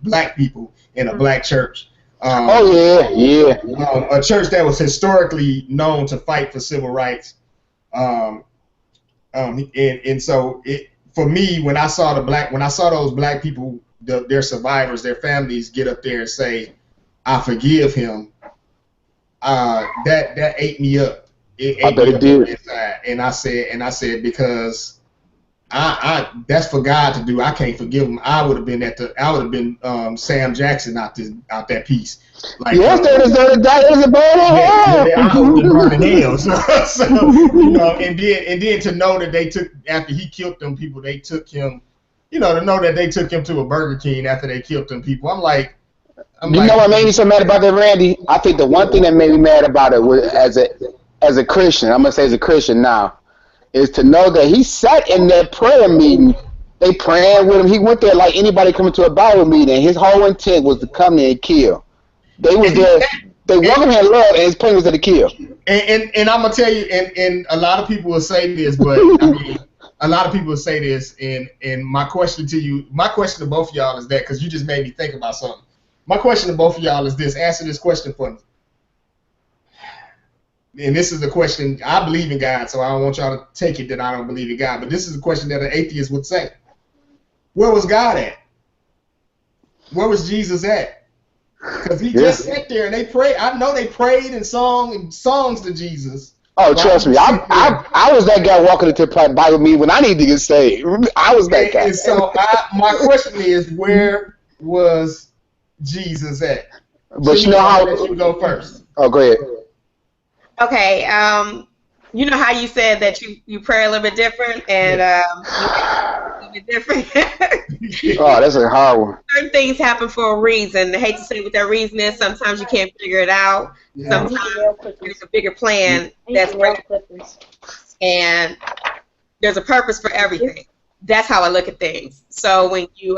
S2: black people in a black church.
S1: Oh yeah.
S2: A church that was historically known to fight for civil rights. And so for me, when I saw those black people, their survivors, their families get up there and say, "I forgive him," that ate me up.
S1: I bet it did.
S2: Inside. And I said because that's for God to do. I can't forgive him. I would have been Sam Jackson out that piece. Like,
S1: yes, that is a burning
S2: I would have burning hell. So you know, and then to know that they took after he killed them people, they took him. You know, to know that they took him to a Burger King after they killed them people. I'm like,
S1: you know what made me so mad about that, Randy? I think the one thing that made me mad about it was as a Christian, I'm gonna say as a Christian now, is to know that he sat in that prayer meeting. They praying with him. He went there like anybody coming to a Bible meeting. His whole intent was to come there and kill. They was there. They welcome him in love, and his plan was to kill.
S2: And I'm gonna tell you, and a lot of people will say this, but I mean, a lot of people will say this. And my question to both of y'all is that because you just made me think about something. My question to both of y'all is this: answer this question for me. And this is a question, I believe in God, so I don't want y'all to take it that I don't believe in God, but this is a question that an atheist would say. Where was God at? Where was Jesus at? Because he just sat there and they prayed. I know they prayed and sung songs to Jesus.
S1: Oh, trust me. I was that guy walking into the Bible meeting when I needed to get saved. I was that guy.
S2: And so my question is, where was Jesus at?
S1: But
S2: so
S1: you know how...
S2: Let you go first.
S1: Oh, go ahead.
S3: Okay, you know how you said that you pray a little bit different and you a little bit different.
S1: Oh, that's a hard one.
S3: Certain things happen for a reason. I hate to say what that reason is. Sometimes you can't figure it out.
S2: Yeah.
S3: Sometimes there's a bigger plan that's greater, and there's a purpose for everything. That's how I look at things. So when you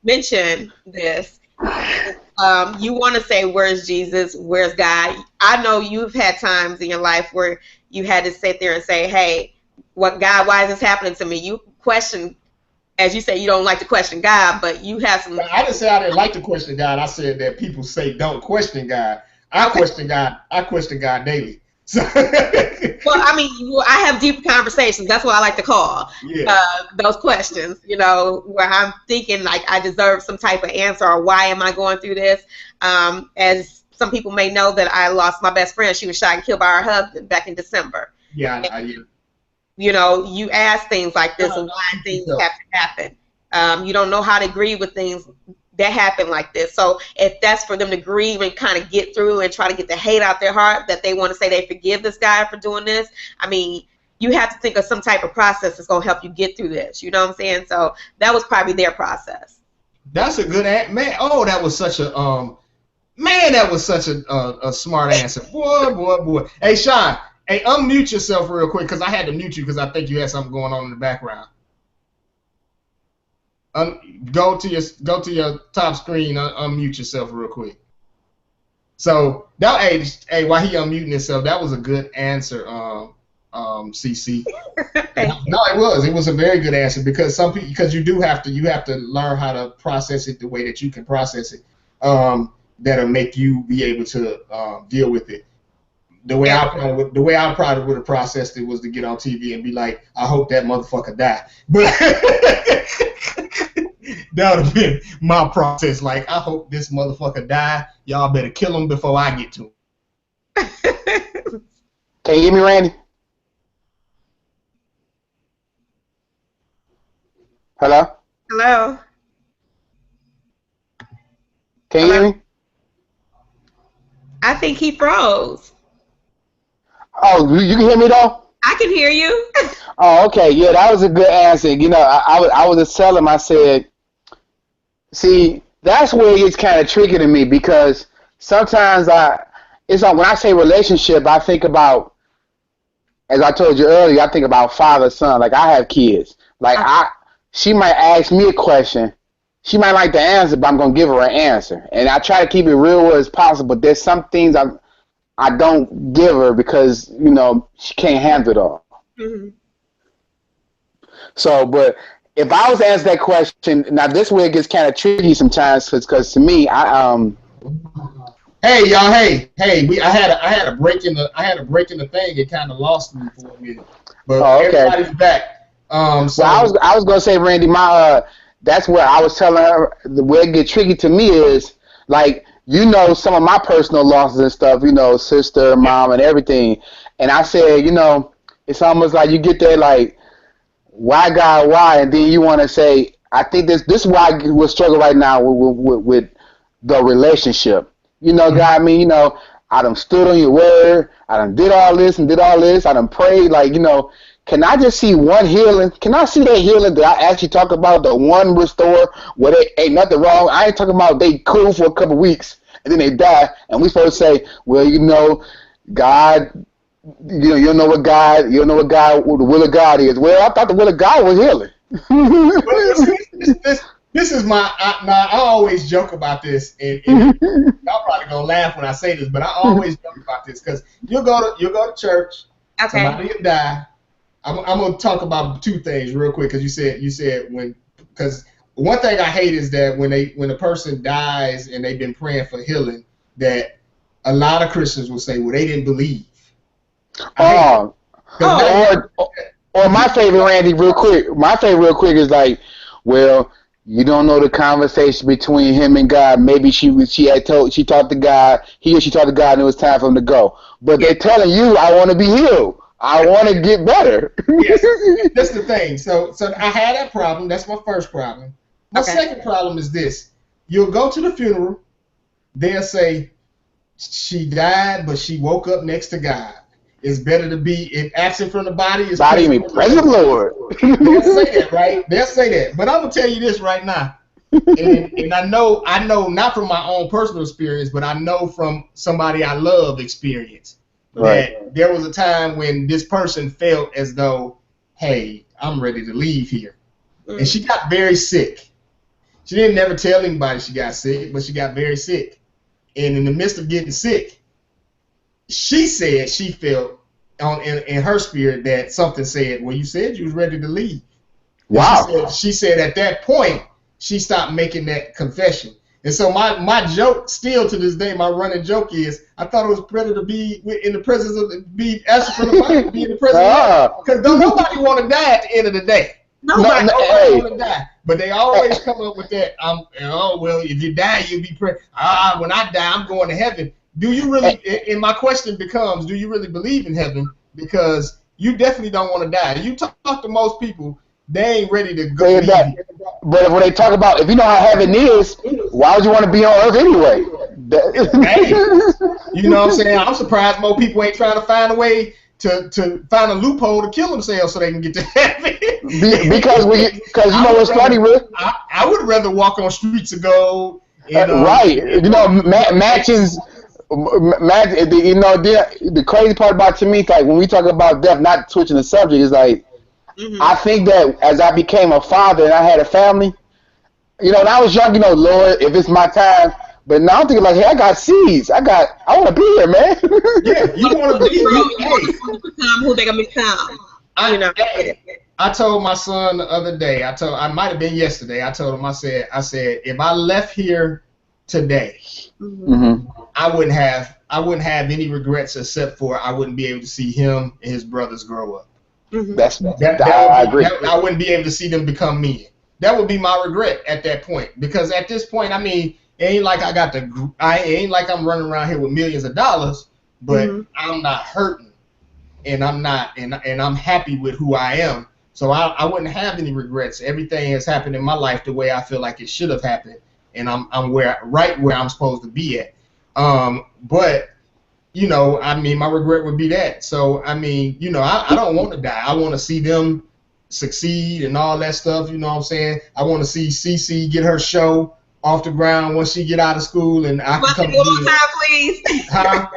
S3: mention this, you want to say, where's Jesus? Where's God? I know you've had times in your life where you had to sit there and say, hey, what God, why is this happening to me? You question, as you say, you don't like to question God, but you have some...
S2: I didn't say I didn't like to question God. I said that people say don't question God. I question God. I question God daily. So
S3: well, I mean, I have deep conversations. That's what I like to call those questions, you know, where I'm thinking like I deserve some type of answer or why am I going through this? As some people may know that I lost my best friend. She was shot and killed by her husband back in December.
S2: Yeah,
S3: you know, you ask things like this and why things have to happen. You don't know how to grieve with things that happen like this. So if that's for them to grieve and kind of get through and try to get the hate out their heart that they want to say they forgive this guy for doing this, I mean, you have to think of some type of process that's going to help you get through this. You know what I'm saying? So that was probably their process.
S2: That's a good man. Oh, that was such a that was such a smart answer. Boy. Hey, Sean. Hey, unmute yourself real quick because I had to mute you because I think you had something going on in the background. Go to your top screen. Unmute yourself real quick. So that hey, while he unmuting himself, that was a good answer, CC. No, it was a very good answer because you have to learn how to process it the way that you can process it. That'll make you be able to deal with it. The way I probably would have processed it was to get on TV and be like, I hope that motherfucker die. But that would have been my process. Like, I hope this motherfucker die. Y'all better kill him before I get to him.
S1: Can you hear me, Randy? Hello?
S3: Hello?
S1: Can you hear me?
S3: I think he froze.
S1: Oh, you can hear me though?
S3: I can hear you.
S1: Oh, okay. Yeah, that was a good answer. You know, I was just telling him, I said, see, that's where it gets kind of tricky to me because sometimes it's like when I say relationship, I think about, as I told you earlier, I think about father, son. Like I have kids. Like she might ask me a question. She might like the answer, but I'm gonna give her an answer. And I try to keep it real as possible. But there's some things I don't give her because you know she can't handle it all.
S3: Mm-hmm.
S1: So, but if I was to answer that question, now this way it gets kind of tricky sometimes because to me,
S2: Hey y'all, hey, I had a break in the thing. It kind of lost me for a minute, but everybody's back. So
S1: well, I was gonna say, Randy, that's where I was telling her the way it get tricky to me is like you know some of my personal losses and stuff, you know, sister, mom, and everything, and I said, you know, it's almost like you get there like, why God, why, and then you want to say, I think this is why we're struggling right now with the relationship. You know, God, I mean, you know, I done stood on your word. I done did all this and did all this. I done prayed. Like, you know, can I just see one healing? Can I see that healing that I actually talk about, the one restore where they ain't nothing wrong? I ain't talking about they cool for a couple weeks and then they die. And we supposed to say, well, you know, God, you know, you don't know what the will of God is. Well, I thought the will of God was healing.
S2: This is I always joke about this, and y'all probably gonna laugh when I say this, but I always joke about this because you'll go to church,
S3: Okay.
S2: somebody will die. I'm gonna talk about two things real quick because you said because one thing I hate is that when a person dies and they've been praying for healing, that a lot of Christians will say, well, they didn't believe.
S1: Or my favorite, Randy, real quick. My favorite, real quick, is like, well, you don't know the conversation between him and God. Maybe she talked to God. He or she talked to God, and it was time for him to go. But they're telling you, I want to be healed. I want to get better.
S2: Yes, that's the thing. So I had that problem. That's my first problem. My second problem is this: you'll go to the funeral. They'll say she died, but she woke up next to God. It's better to be absent from the body. Is
S1: body mean present Lord.
S2: They'll say that, right? They'll say that. But I'm gonna tell you this right now, and I know not from my own personal experience, but I know from somebody I love experience that there was a time when this person felt as though, hey, I'm ready to leave here, and she got very sick. She didn't never tell anybody she got sick, but she got very sick, and in the midst of getting sick, she said she felt in her spirit that something said, well, you said you was ready to leave.
S1: Wow.
S2: She said at that point, she stopped making that confession. And so my joke still to this day, my running joke is, I thought it was better to be in the presence of, be absent from the body, be in the presence of, because nobody want to die at the end of the day. Nobody want to die. But they always come up with that, well, if you die, you'll be when I die, I'm going to heaven. Do you really, and my question becomes, do you really believe in heaven? Because you definitely don't want to die. You talk to most people, they ain't ready to go.
S1: But when they talk about, if you know how heaven is, why would you want to be on earth anyway?
S2: Hey, you know what I'm saying? I'm surprised more people ain't trying to find a way to find a loophole to kill themselves so they can get to heaven.
S1: because you know what's funny, Rick?
S2: I would rather walk on streets of gold.
S1: Right. You know, mansions. You know, the crazy part about to me is like when we talk about death, not switching the subject, is like I think that as I became a father and I had a family, you know, when I was young, you know, Lord, if it's my time. But now I'm thinking like, hey, I got seeds. I want to be here, man.
S2: Yeah, you want to be here.
S3: Who they gonna become?
S2: I told my son the other day. I might have been yesterday. I told him. I said, if I left here today, I wouldn't have any regrets except for I wouldn't be able to see him and his brothers grow up.
S1: I agree.
S2: I wouldn't be able to see them become men. That would be my regret at that point, because at this point, I mean, it ain't like ain't like I'm running around here with millions of dollars, but I'm not hurting, and I'm happy with who I am. So I wouldn't have any regrets. Everything has happened in my life the way I feel like it should have happened, and I'm right where I'm supposed to be at. But you know, I mean, my regret would be that. So, I mean, you know, I don't want to die. I want to see them succeed and all that stuff. You know what I'm saying? I want to see Cece get her show off the ground once she get out of school, and I can come.
S3: One more time, please.
S2: Huh?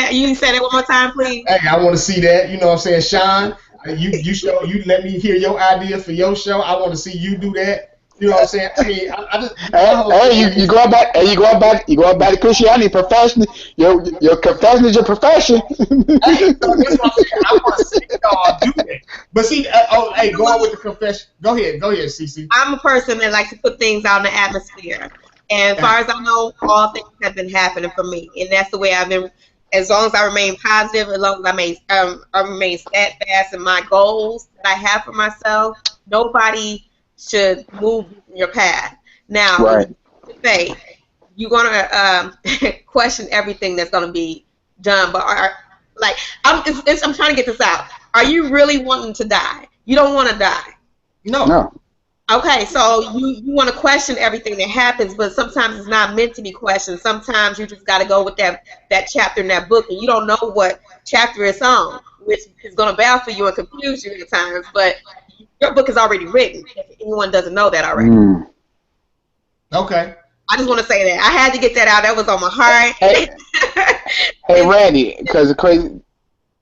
S3: You say that one more time, please.
S2: Hey, I want to see that. You know what I'm saying, Sean? You let me hear your idea for your show. I want to see you do that. You know what I'm saying? I mean, I just.
S1: Hey, you going back? Hey, you going back to Christianity? Profession. Your confession is your profession.
S2: Hey, so that's what I'm saying. I want to see y'all do that. But see, hey, go on with the confession. Go ahead, Cece.
S3: I'm a person that likes to put things out in the atmosphere, and as far as I know, all things have been happening for me, and that's the way I've been. As long as I remain positive, as long as I remain steadfast in my goals that I have for myself, nobody should move your path. Now,
S1: right.
S3: Faith, you're gonna question everything that's gonna be done, but I'm trying to get this out. Are you really wanting to die? You don't want to die.
S2: No.
S3: Okay, so you want to question everything that happens, but sometimes it's not meant to be questioned. Sometimes you just got to go with that chapter in that book, and you don't know what chapter it's on, which is going to baffle you and confuse you at times. But your book is already written, if anyone doesn't know that already.
S2: Okay.
S1: I
S3: just want to say that. I had to get that out. That was on my heart.
S1: Hey Randy, because crazy.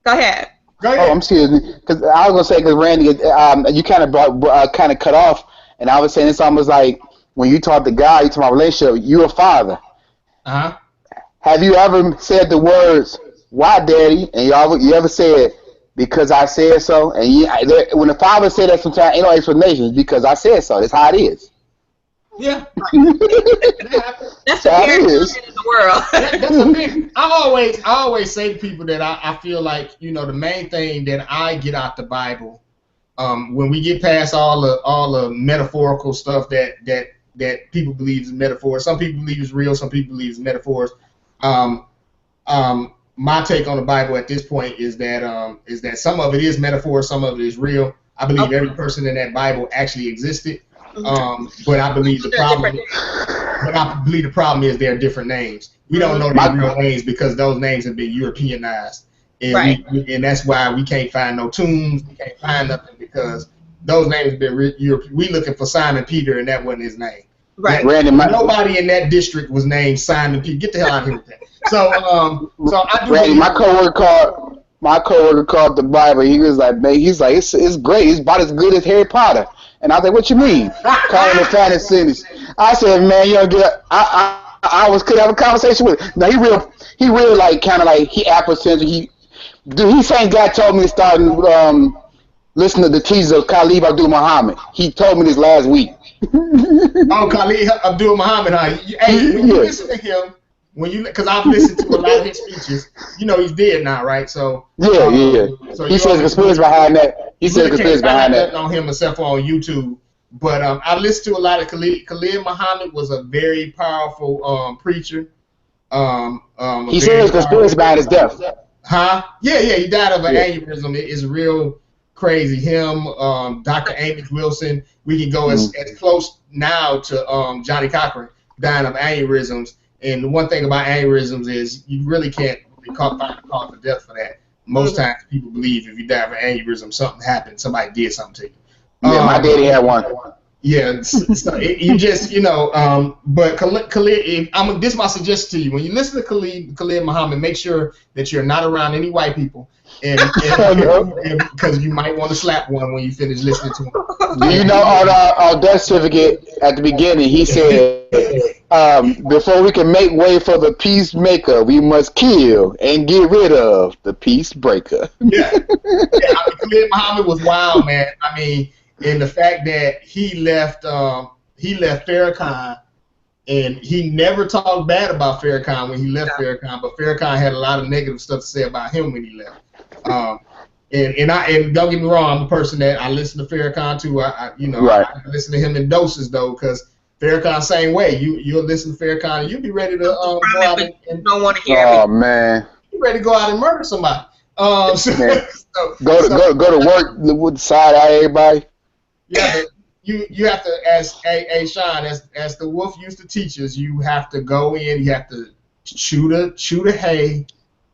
S3: Go ahead.
S1: Oh, excuse me. Because I was gonna say, because Randy, you kind of kind of cut off, and I was saying it's almost like when you talk to God, you talk about relationship. You're a father. Have you ever said the words "Why, Daddy"? And you ever said "Because I said so"? And when the father said that, sometimes ain't no explanation. It's because I said so. That's how it is.
S2: Yeah.
S3: That's the parent in the world.
S2: That's a big. I always say to people that I feel like, you know, the main thing that I get out the Bible, when we get past all the metaphorical stuff that people believe is metaphors. Some people believe is real. Some people believe is metaphors. My take on the Bible at this point is that some of it is metaphor, some of it is real. I believe every person in that Bible actually existed. But I believe the problem is they're different names. We don't know their real names because those names have been Europeanized, and and that's why we can't find no tombs. We can't find nothing because those names have been European. We looking for Simon Peter, and that wasn't his name.
S3: Right.
S1: Randy,
S2: nobody in that district was named Simon Peter. Get the hell out of here with that. So I do.
S1: Randy, my coworker called the Bible. He was like, man, it's great. It's about as good as Harry Potter. And I was like, what you mean? Calling it fantasy. I said, man, you don't get. I could have a conversation with him. No, he real like kind of like he apprehensive. He's saying God told me to start listening to the teachers of Khalid Abdul Muhammad. He told me this last week.
S2: Khalid Abdul Muhammad, huh? Hey, when you listen to him, because I've listened to a lot of his speeches, you know he's dead now, right? So
S1: yeah. So he says conspiracy behind that. He said conspiracy behind that.
S2: On him except for on YouTube, but I listened to a lot of Khalid. Khalid Muhammad was a very powerful preacher.
S1: He says conspiracy behind his death.
S2: Huh? Yeah. He died of an aneurysm. It's real crazy. Him, Dr. Amos Wilson. We can go as close now to Johnny Cochran dying of aneurysms. And the one thing about aneurysms is you really can't find a cause of death for that. Most times people believe if you die of an aneurysm, something happened, somebody did something to you.
S1: Yeah, my daddy had one.
S2: Yeah, so you just, you know, but Khalid, this is my suggestion to you. When you listen to Khalid Muhammad, make sure that you're not around any white people. And because you might want to slap one when you finish listening to him.
S1: Do you know on our death certificate at the beginning, he said, before we can make way for the peacemaker, we must kill and get rid of the peace breaker.
S2: Yeah. Khalid Muhammad was wild, man. I mean, and the fact that he left Farrakhan, and he never talked bad about Farrakhan when he left Farrakhan, but Farrakhan had a lot of negative stuff to say about him when he left. And don't get me wrong, I'm a person that I listen to Farrakhan too. I listen to him in doses though, because Farrakhan same way. You'll listen to Farrakhan and you'll be ready to go out and
S3: don't want to hear
S1: Oh man,
S2: you ready to go out and murder somebody.
S1: Go to work with the side eye everybody.
S2: Yeah, you have to, as Sean, as the Wolf used to teach us, you have to go in, you have to chew the hay,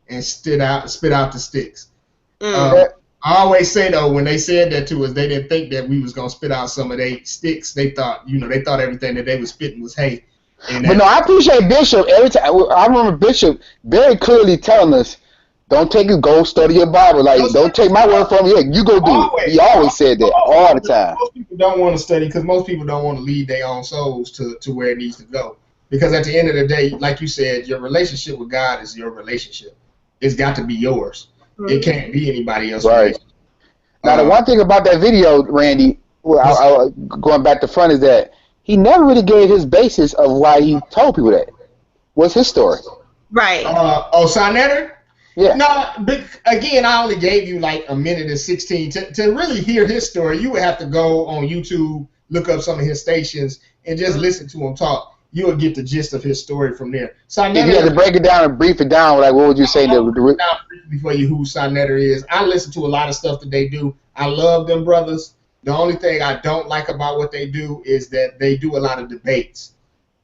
S2: and spit out the sticks.
S3: Mm.
S2: I always say though, when they said that to us, they didn't think that we was gonna spit out some of their sticks. They thought, they thought everything that they was spitting was hay.
S1: But no, I appreciate Bishop. Every time I remember Bishop very clearly telling us, "Don't take it. Go study your Bible. Like, don't take my word from you. You go do it." He always said that all the time.
S2: Most people don't want to study because most people don't want to lead their own souls to where it needs to go. Because at the end of the day, like you said, your relationship with God is your relationship. It's got to be yours. It can't be anybody else's.
S1: Right. Now, the one thing about that video, Randy, going back to front, is that he never really gave his basis of why he told people that. What's his story?
S3: Right.
S2: Sonetter?
S1: Yeah.
S2: No, but again, I only gave you like a minute and 16. To really hear his story, you would have to go on YouTube, look up some of his stations, and just listen to him talk. You will get the gist of his story from there.
S1: If you had to break it down and brief it down, like, what would you say?
S2: I'll break it down briefly for you who Sonetter is. I listen to a lot of stuff that they do. I love them brothers. The only thing I don't like about what they do is that they do a lot of debates.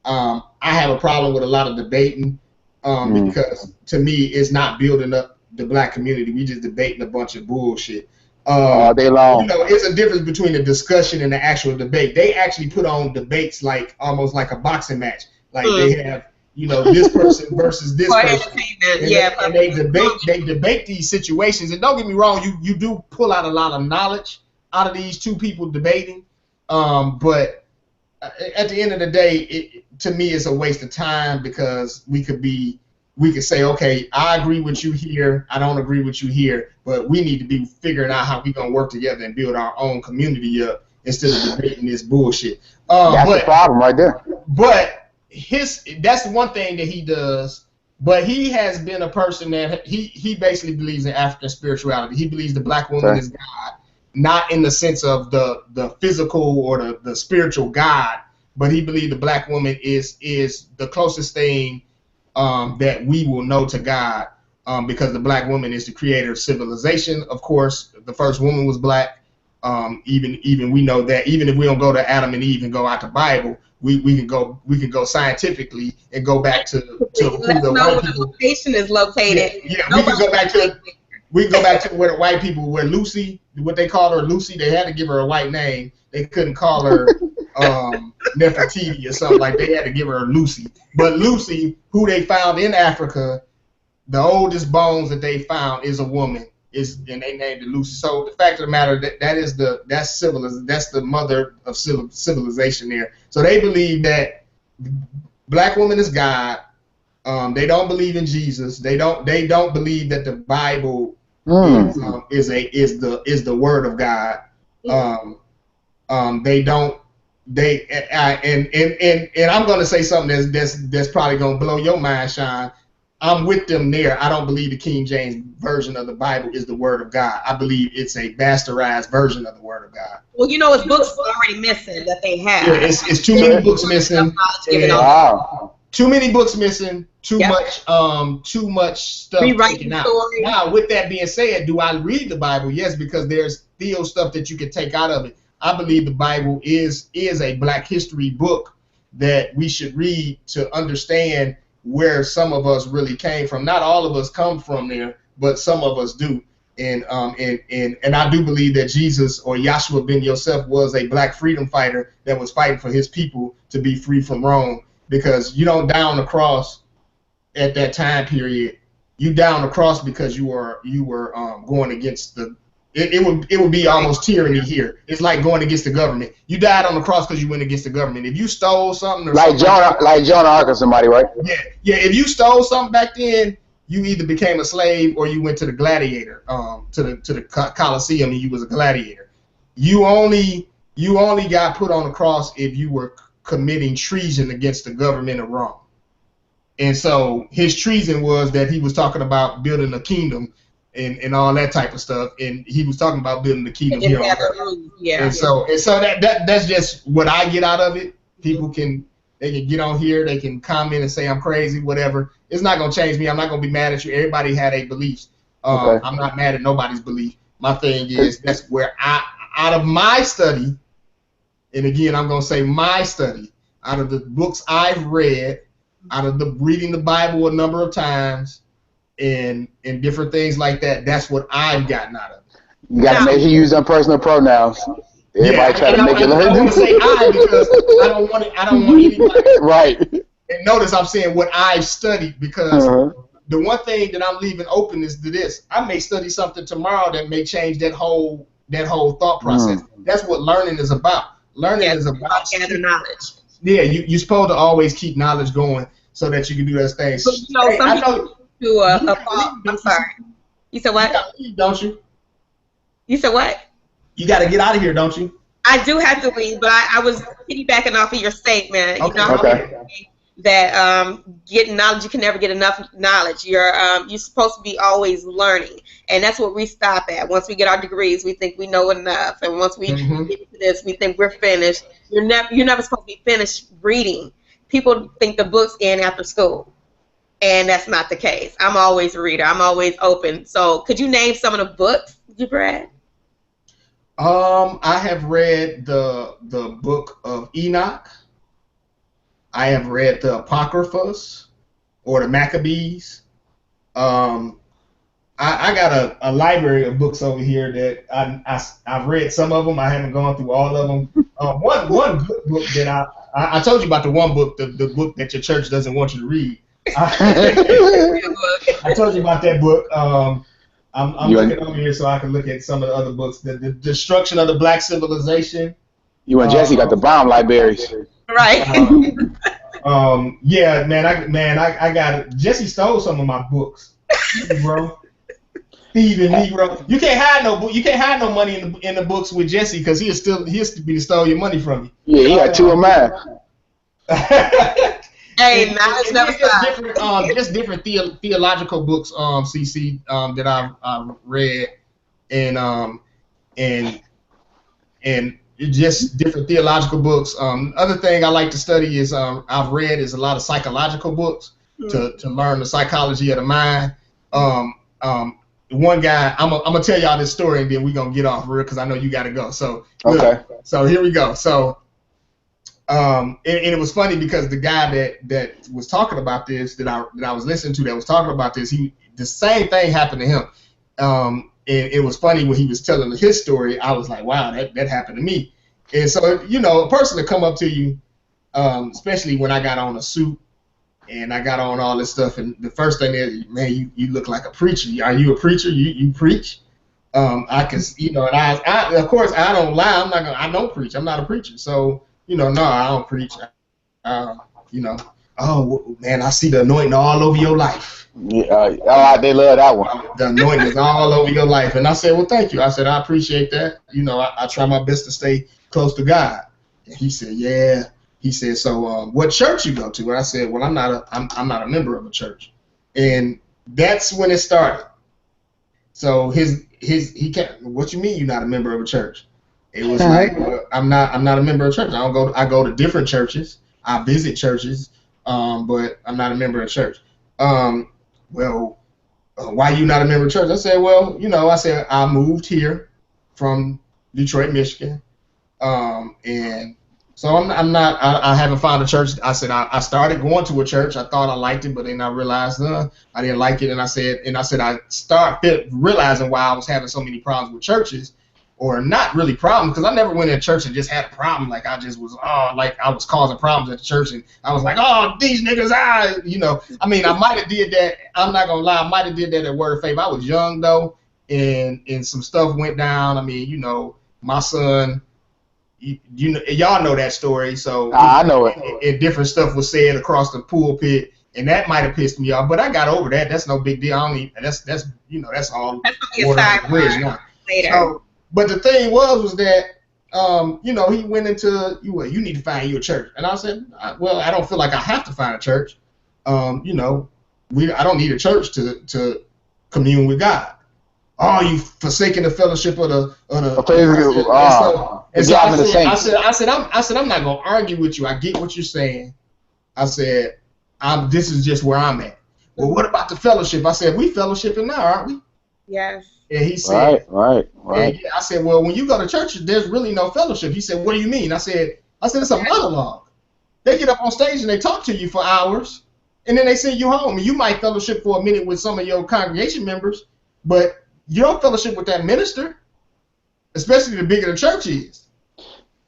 S2: I have a problem with a lot of debating because, to me, it's not building up the black community. We just debating a bunch of bullshit.
S1: All day long.
S2: It's a difference between a discussion and the actual debate. They actually put on debates like almost like a boxing match. Like they have, this person versus this person. And they debate these situations. And don't get me wrong, you do pull out a lot of knowledge out of these two people debating. But at the end of the day, to me, it's a waste of time because we could say, okay, I agree with you here, I don't agree with you here, but we need to be figuring out how we're going to work together and build our own community up instead of debating this bullshit.
S1: That's the problem right there.
S2: But that's one thing that he does, but he has been a person that he basically believes in African spirituality. He believes the black woman is God, not in the sense of the physical or the spiritual God, but he believes the black woman is the closest thing that we will know to God, because the black woman is the creator of civilization. Of course, the first woman was black. Even we know that. Even if we don't go to Adam and Eve and go out the Bible, we can go scientifically and go back to who the white people.
S3: Location is located.
S2: Yeah, we can go back to where the white people, where Lucy, what they called her Lucy. They had to give her a white name. They couldn't call her Nefertiti or something, like they had to give her Lucy. But Lucy, who they found in Africa, the oldest bones that they found is a woman, and they named it Lucy. So the fact of the matter, that's the mother of civilization there. So they believe that black woman is God. They don't believe in Jesus. They don't believe that the Bible is the word of God. And I'm gonna say something that's probably gonna blow your mind, Sean. I'm with them there. I don't believe the King James version of the Bible is the word of God. I believe it's a bastardized version of the word of God.
S3: Well, it's books already missing that they have.
S2: Yeah, it's too many books missing.
S1: Wow.
S2: Too many books missing. Too much stuff taken out. Now, with that being said, do I read the Bible? Yes, because there's still stuff that you can take out of it. I believe the Bible is a black history book that we should read to understand where some of us really came from. Not all of us come from there, but some of us do. And I do believe that Jesus, or Yahshua ben Yosef, was a black freedom fighter that was fighting for his people to be free from Rome. Because you don't down the cross at that time period. You down the cross because you were going against the. It would be almost tyranny here. It's like going against the government. You died on the cross because you went against the government. If you stole something, or
S1: like John Ark or somebody, right?
S2: Yeah. If you stole something back then, you either became a slave or you went to the gladiator, to the Colosseum, and you was a gladiator. You only got put on the cross if you were committing treason against the government of Rome. And so his treason was that he was talking about building a kingdom and all that type of stuff, and he was talking about building the kingdom here on earth.
S3: Yeah.
S2: And so that's just what I get out of it. People can get on here, they can comment and say I'm crazy, whatever. It's not gonna change me. I'm not gonna be mad at you. Everybody had a beliefs.
S1: Okay.
S2: I'm not mad at nobody's belief. My thing is that's where out of my study, and again I'm gonna say my study, out of the books I've read, out of the reading the Bible a number of times, and different things like that. That's what I've gotten out of it.
S1: You gotta make sure you use them personal pronouns. Everybody try to make it.
S2: I want to say I because I don't want anybody.
S1: Right.
S2: And notice I'm saying what I've studied because the one thing that I'm leaving open is to this. I may study something tomorrow that may change that whole thought process. That's what learning is about. Learning is about
S3: gather knowledge.
S2: Yeah, you're supposed to always keep knowledge going so that you can do those things.
S3: But, some people do I'm sorry. You said what?
S2: Don't you?
S3: You said what?
S2: You got to get out of here, don't you?
S3: I do have to leave, but I was piggybacking off of your statement.
S2: Okay.
S3: You know, that getting knowledge, you can never get enough knowledge. You're supposed to be always learning, and that's what we stop at. Once we get our degrees, we think we know enough, and once we get to this, we think we're finished. You're never supposed to be finished reading. People think the books end after school, and that's not the case. I'm always a reader. I'm always open. So, could you name some of the books you've read?
S2: I have read the book of Enoch. I have read the Apocryphas or the Maccabees. I got a library of books over here that I've read some of them. I haven't gone through all of them. One good book that I told you about the one book, the book that your church doesn't want you to read. I told you about that book. I'm looking over here so I can look at some of the other books. The Destruction of the Black Civilization. You and
S1: Jesse got the bomb libraries.
S3: Right.
S2: Yeah, man, I got it. Jesse stole some of my books, bro. Thieving Negro. You can't hide no book. You can't hide no money in the books with Jesse because he used to be stole your money from you.
S1: Yeah, he got two of mine.
S3: Hey, knowledge never stops.
S2: Just different theological books, CC, that I've read, and just different theological books. Other thing I like to study is I've read is a lot of psychological books to learn the psychology of the mind. One guy, I'm gonna tell y'all this story and then we're gonna get off real because I know you gotta go. So so here we go. So and it was funny because the guy that was talking about this that I was listening to that was talking about this, the same thing happened to him. And it was funny when he was telling his story. I was like, wow, that happened to me. And so, a person to come up to you, especially when I got on a suit and I got on all this stuff, and the first thing is, man, you look like a preacher. Are you a preacher? You preach? I can, and I of course I don't lie. I don't preach. I'm not a preacher. So, no, I don't preach. Oh man, I see the anointing all over your life.
S1: Yeah, they love that one.
S2: The anointing is all over your life. And I said, well, thank you. I said, I appreciate that. I try my best to stay close to God. And he said, yeah. He said, so what church you go to? And I said, well, I'm not a member of a church. And that's when it started. So he kept, what you mean you're not a member of a church? It was like, well, I'm not a member of a church. I go to different churches. I visit churches, but I'm not a member of a church. Well, why you not a member of church? I said, well, I moved here from Detroit, Michigan, and so I haven't found a church. I said I started going to a church. I thought I liked it, but then I realized I didn't like it, and I said I started realizing why I was having so many problems with churches, or not really problems, because I never went in a church and just had a problem. Like I just was, like I was causing problems at the church, and I was like, oh, these niggas, I might have did that. I'm not gonna lie, I might have did that at Word of Faith. I was young though, and some stuff went down. My son, y'all know that story. So
S1: I know it.
S2: And different stuff was said across the pulpit, and that might have pissed me off. But I got over that. That's no big deal. That's all.
S3: That's water on the bridge now. Later.
S2: So, but the thing was that, he went into, you need to find you a church. And I said, well, I don't feel like I have to find a church. I don't need a church to commune with God. Oh, you forsaking the fellowship of the. I said, I'm not gonna argue with you. I get what you're saying. I said, this is just where I'm at. Well, what about the fellowship? I said, we fellowshipping now, aren't we?
S3: Yes.
S2: And he said,
S1: right.
S2: I said, well, when you go to church, there's really no fellowship. He said, what do you mean? I said, it's a monologue. They get up on stage and they talk to you for hours. and then they send you home. And you might fellowship for a minute with some of your congregation members, but you don't fellowship with that minister, especially the bigger the church is.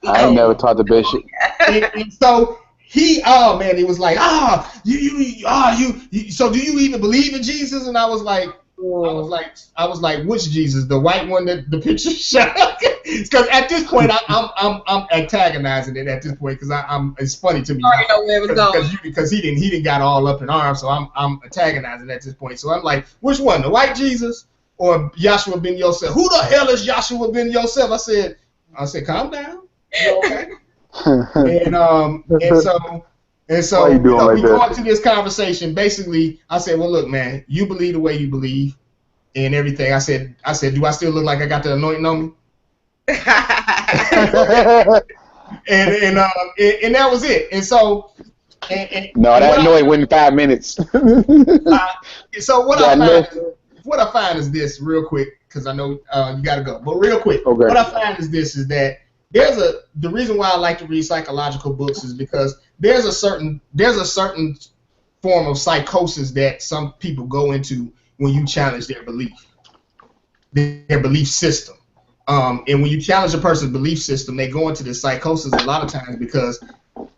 S1: I ain't never taught the bishop.
S2: And so he was like, so do you even believe in Jesus? And I was like, which Jesus? The white one that the picture showed? Because at this point, I'm antagonizing it at this point because it's funny to me because he didn't got all up in arms, so I'm antagonizing at this point. So I'm like, which one? The white Jesus or Yahshua ben Yosef? Who the hell is Yahshua ben Yosef? I said, calm down. You okay? And so we go into this conversation. Basically, I said, well, look, man, you believe the way you believe and everything. I said, do I still look like I got the anointing on me? and that was it. And so,
S1: no, that anointing went in 5 minutes.
S2: So what I find is this, real quick, because I know you got to go, but real quick, okay. What I find is this: is that the reason why I like to read psychological books is because there's a certain form of psychosis that some people go into when you challenge their belief system. And when you challenge a person's belief system, they go into this psychosis a lot of times because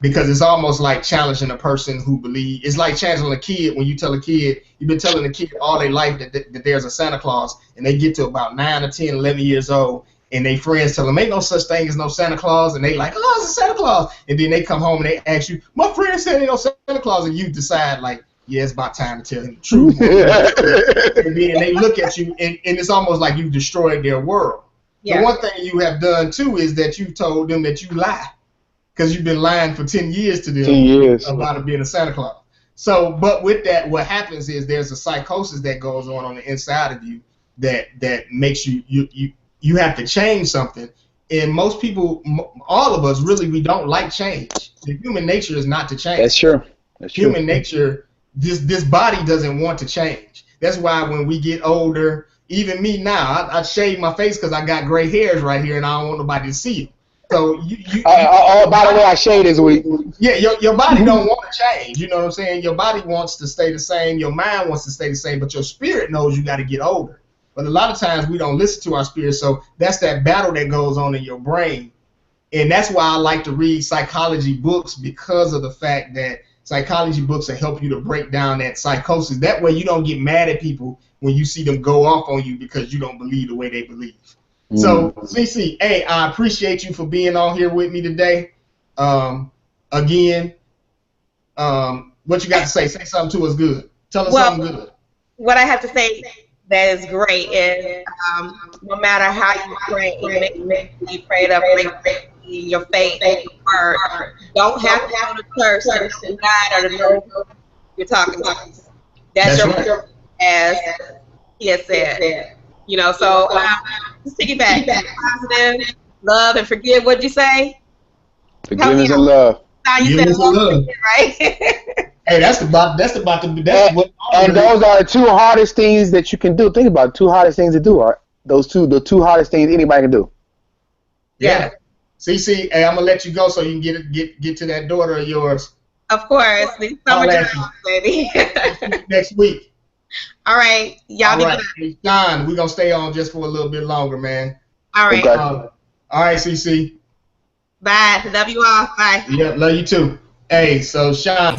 S2: it's almost like challenging a person who believes. It's like challenging a kid when you tell a kid, you've been telling a kid all their life that there's a Santa Claus, and they get to about 9 or 10, 11 years old, and their friends tell them, ain't no such thing as no Santa Claus, and they like, oh, it's a Santa Claus. And then they come home and they ask you, my friend said ain't no Santa Claus, and you decide like, yeah, it's about time to tell him the truth. And then they look at you, and it's almost like you've destroyed their world. Yeah. The one thing you have done, too, is that you told them that you lie, because you've been lying for 10 years to them about it being a Santa Claus. So, but with that, what happens is there's a psychosis that goes on the inside of you that makes you have to change something. And most people, all of us, really, we don't like change. The human nature is not to change.
S1: That's true.
S2: Human nature, this body doesn't want to change. That's why when we get older, even me now, I shave my face because I got gray hairs right here and I don't want nobody to see it. So
S1: by the way, I shaved this week.
S2: Yeah, your body don't want to change. You know what I'm saying? Your body wants to stay the same. Your mind wants to stay the same, but your spirit knows you got to get older. But a lot of times we don't listen to our spirit, so that's that battle that goes on in your brain. And that's why I like to read psychology books, because of the fact that psychology books will help you to break down that psychosis. That way you don't get mad at people when you see them go off on you because you don't believe the way they believe. Mm. So, CC, hey, I appreciate you for being on here with me today. Again, what you got to say? Say something to us good. Tell us something good.
S3: What I have to say that is great is no matter how you pray, you prayed up your faith and your word, don't have to go to church to listen God or to know who you're talking to. That's your right. As he has said. You know, so just piggyback, positive, love, and forgive. What'd you say?
S1: Forgiveness and love.
S2: Forgiveness and love, right? Hey, that's what.
S1: And those are the two hardest things that you can do. Think about it, two hardest things to do are the two hardest things anybody can do.
S2: Yeah. CC, hey, I'm gonna let you go so you can get to that daughter of yours.
S3: Of course, these summer jobs, baby.
S2: Next week.
S3: All right, y'all. All right,
S2: hey, Sean, we're gonna stay on just for a little bit longer, man.
S3: All right.
S2: Okay. All right, CC.
S3: Bye. Love you all. Bye.
S2: Yeah, love you too. Hey, so Sean,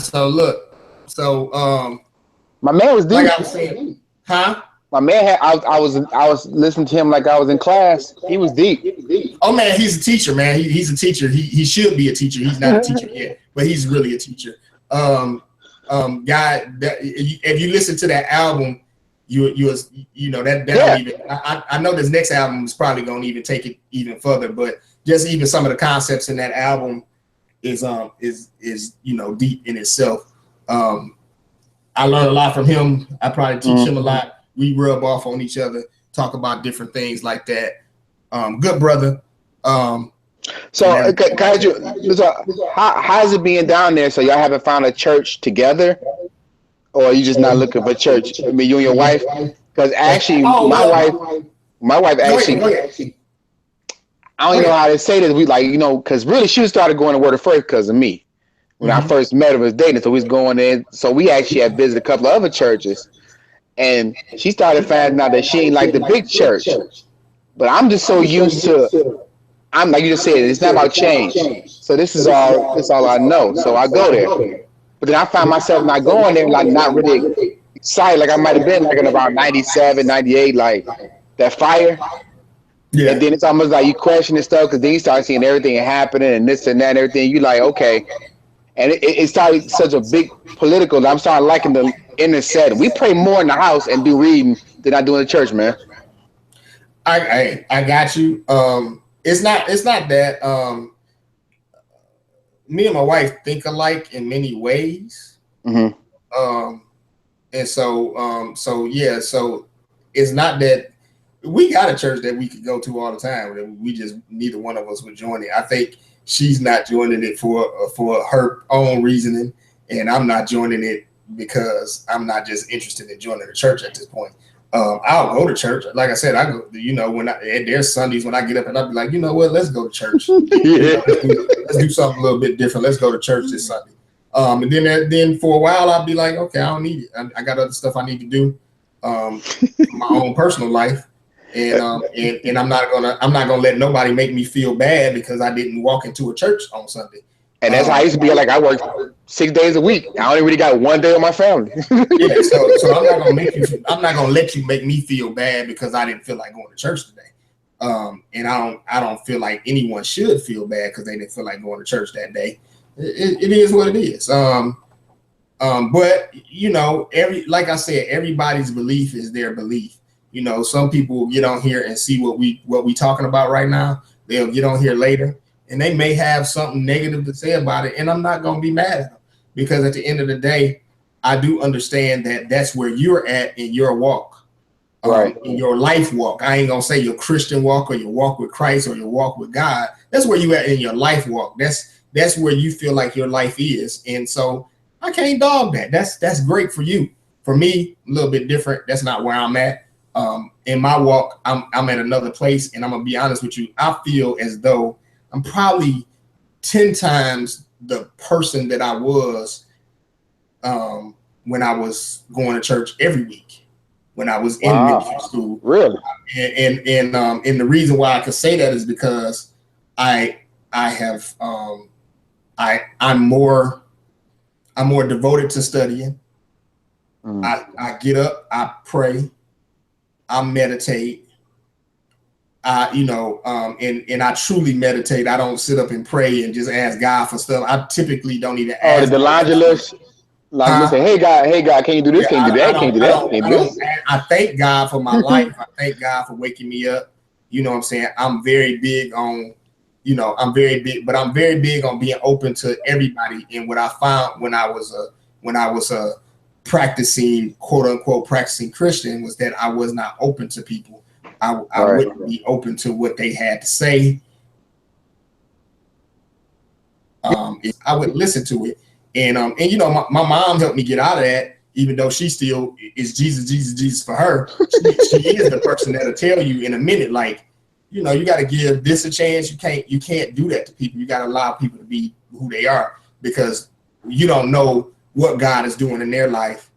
S1: my man was deep.
S2: Like I was saying, huh?
S1: My man I was listening to him like I was in class. He was deep.
S2: Oh man, he's a teacher, man. He's a teacher. He should be a teacher. He's not a teacher yet, but he's really a teacher. Guy, if you listen to that album, you know that don't even. I know this next album is probably gonna even take it even further, but just even some of the concepts in that album is deep in itself. I learned a lot from him. I probably teach him a lot. We rub off on each other, talk about different things like that. Good brother.
S1: So, guys, how is it being down there? So y'all haven't found a church together, or are you just not looking for church? I mean, you and your wife? Because actually, my wife actually, I don't even know how to say this. We because really she started going to Word of Faith because of me. when I first met her was dating. So we was going in. So we actually had visited a couple of other churches, and she started finding out that she ain't like the big church. But I'm just so used to. I'm like you just said, it's not about change. So this is all I know. So I go there. But then I find myself not going there, like not really excited, like I might have been like in about 97, 98, like that fire.
S2: Yeah.
S1: And then it's almost like you question this stuff because then you start seeing everything happening and this and that and everything. You like, okay. And it started such a big political that I'm starting liking the inner setting. We pray more in the house and do reading than I do in the church, man.
S2: I got you. It's not that me and my wife think alike in many ways.
S1: Mm-hmm.
S2: And so it's not that we got a church that we could go to all the time. We just neither one of us would join it. I think she's not joining it for her own reasoning, and I'm not joining it because I'm not just interested in joining the church at this point. I'll go to church. Like I said, I go, there's Sundays when I get up and I'll be like, you know what, let's go to church. Let's do something a little bit different. Let's go to church this Sunday. And then for a while I'll be like, okay, I don't need it. I got other stuff I need to do, my own personal life. And I'm not gonna let nobody make me feel bad because I didn't walk into a church on Sunday.
S1: And that's how I used to be. Like I work 6 days a week. I only really got 1 day with my family.
S2: Yeah, so I'm not gonna let you make me feel bad because I didn't feel like going to church today. And I don't feel like anyone should feel bad because they didn't feel like going to church that day. It is what it is. But you know, like I said, everybody's belief is their belief. You know, some people will get on here and see what we talking about right now. They'll get on here later and they may have something negative to say about it. And I'm not going to be mad at them because at the end of the day, I do understand that that's where you're at in your walk,
S1: right?
S2: In your life walk. I ain't going to say your Christian walk or your walk with Christ or your walk with God. That's where you at in your life walk. That's where you feel like your life is. And so I can't dog that. That's great for you. For me, a little bit different. That's not where I'm at. In my walk, I'm at another place, and I'm gonna be honest with you. I feel as though I'm probably 10 times the person that I was when I was going to church every week, when I was in ministry school.
S1: Really?
S2: And the reason why I could say that is because I'm more devoted to studying. I get up, I pray, I meditate. And I truly meditate. I don't sit up and pray and just ask God for stuff. I typically don't even ask.
S1: The laundry list. Like you say, hey God, can you do this? Can you do that? Can you do that? Can you do this?
S2: I thank God for my life. I thank God for waking me up. You know what I'm saying? I'm very big on, I'm very big on being open to everybody. And what I found when I was a practicing, quote unquote, practicing Christian was that I was not open to people. I wouldn't be open to what they had to say. I would listen to it. And my mom helped me get out of that, even though she still is Jesus for her. She is the person that'll tell you in a minute, like, you got to give this a chance. You can't do that to people. You got to allow people to be who they are because you don't know what God is doing in their life.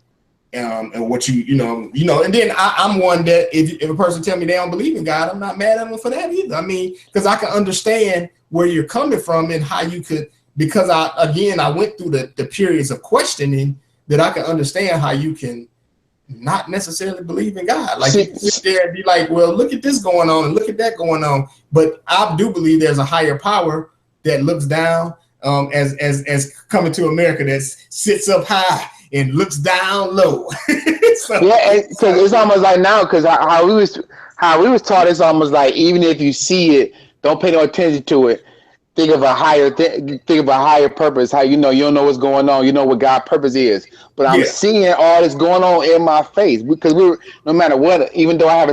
S2: And what and then I'm one that if a person tell me they don't believe in God, I'm not mad at them for that either. I mean, because I can understand where you're coming from and how you could, because I went through the periods of questioning that I can understand how you can not necessarily believe in God. Like you sit there and be like, well, look at this going on and look at that going on. But I do believe there's a higher power that looks down, as Coming to America, that sits up high and looks down low.
S1: Because it's almost like now, because how we was taught, it's almost like even if you see it, don't pay no attention to it. Think of a higher purpose. How you don't know what's going on. You know what God's purpose is. But I'm seeing all this going on in my face because no matter what, even though I have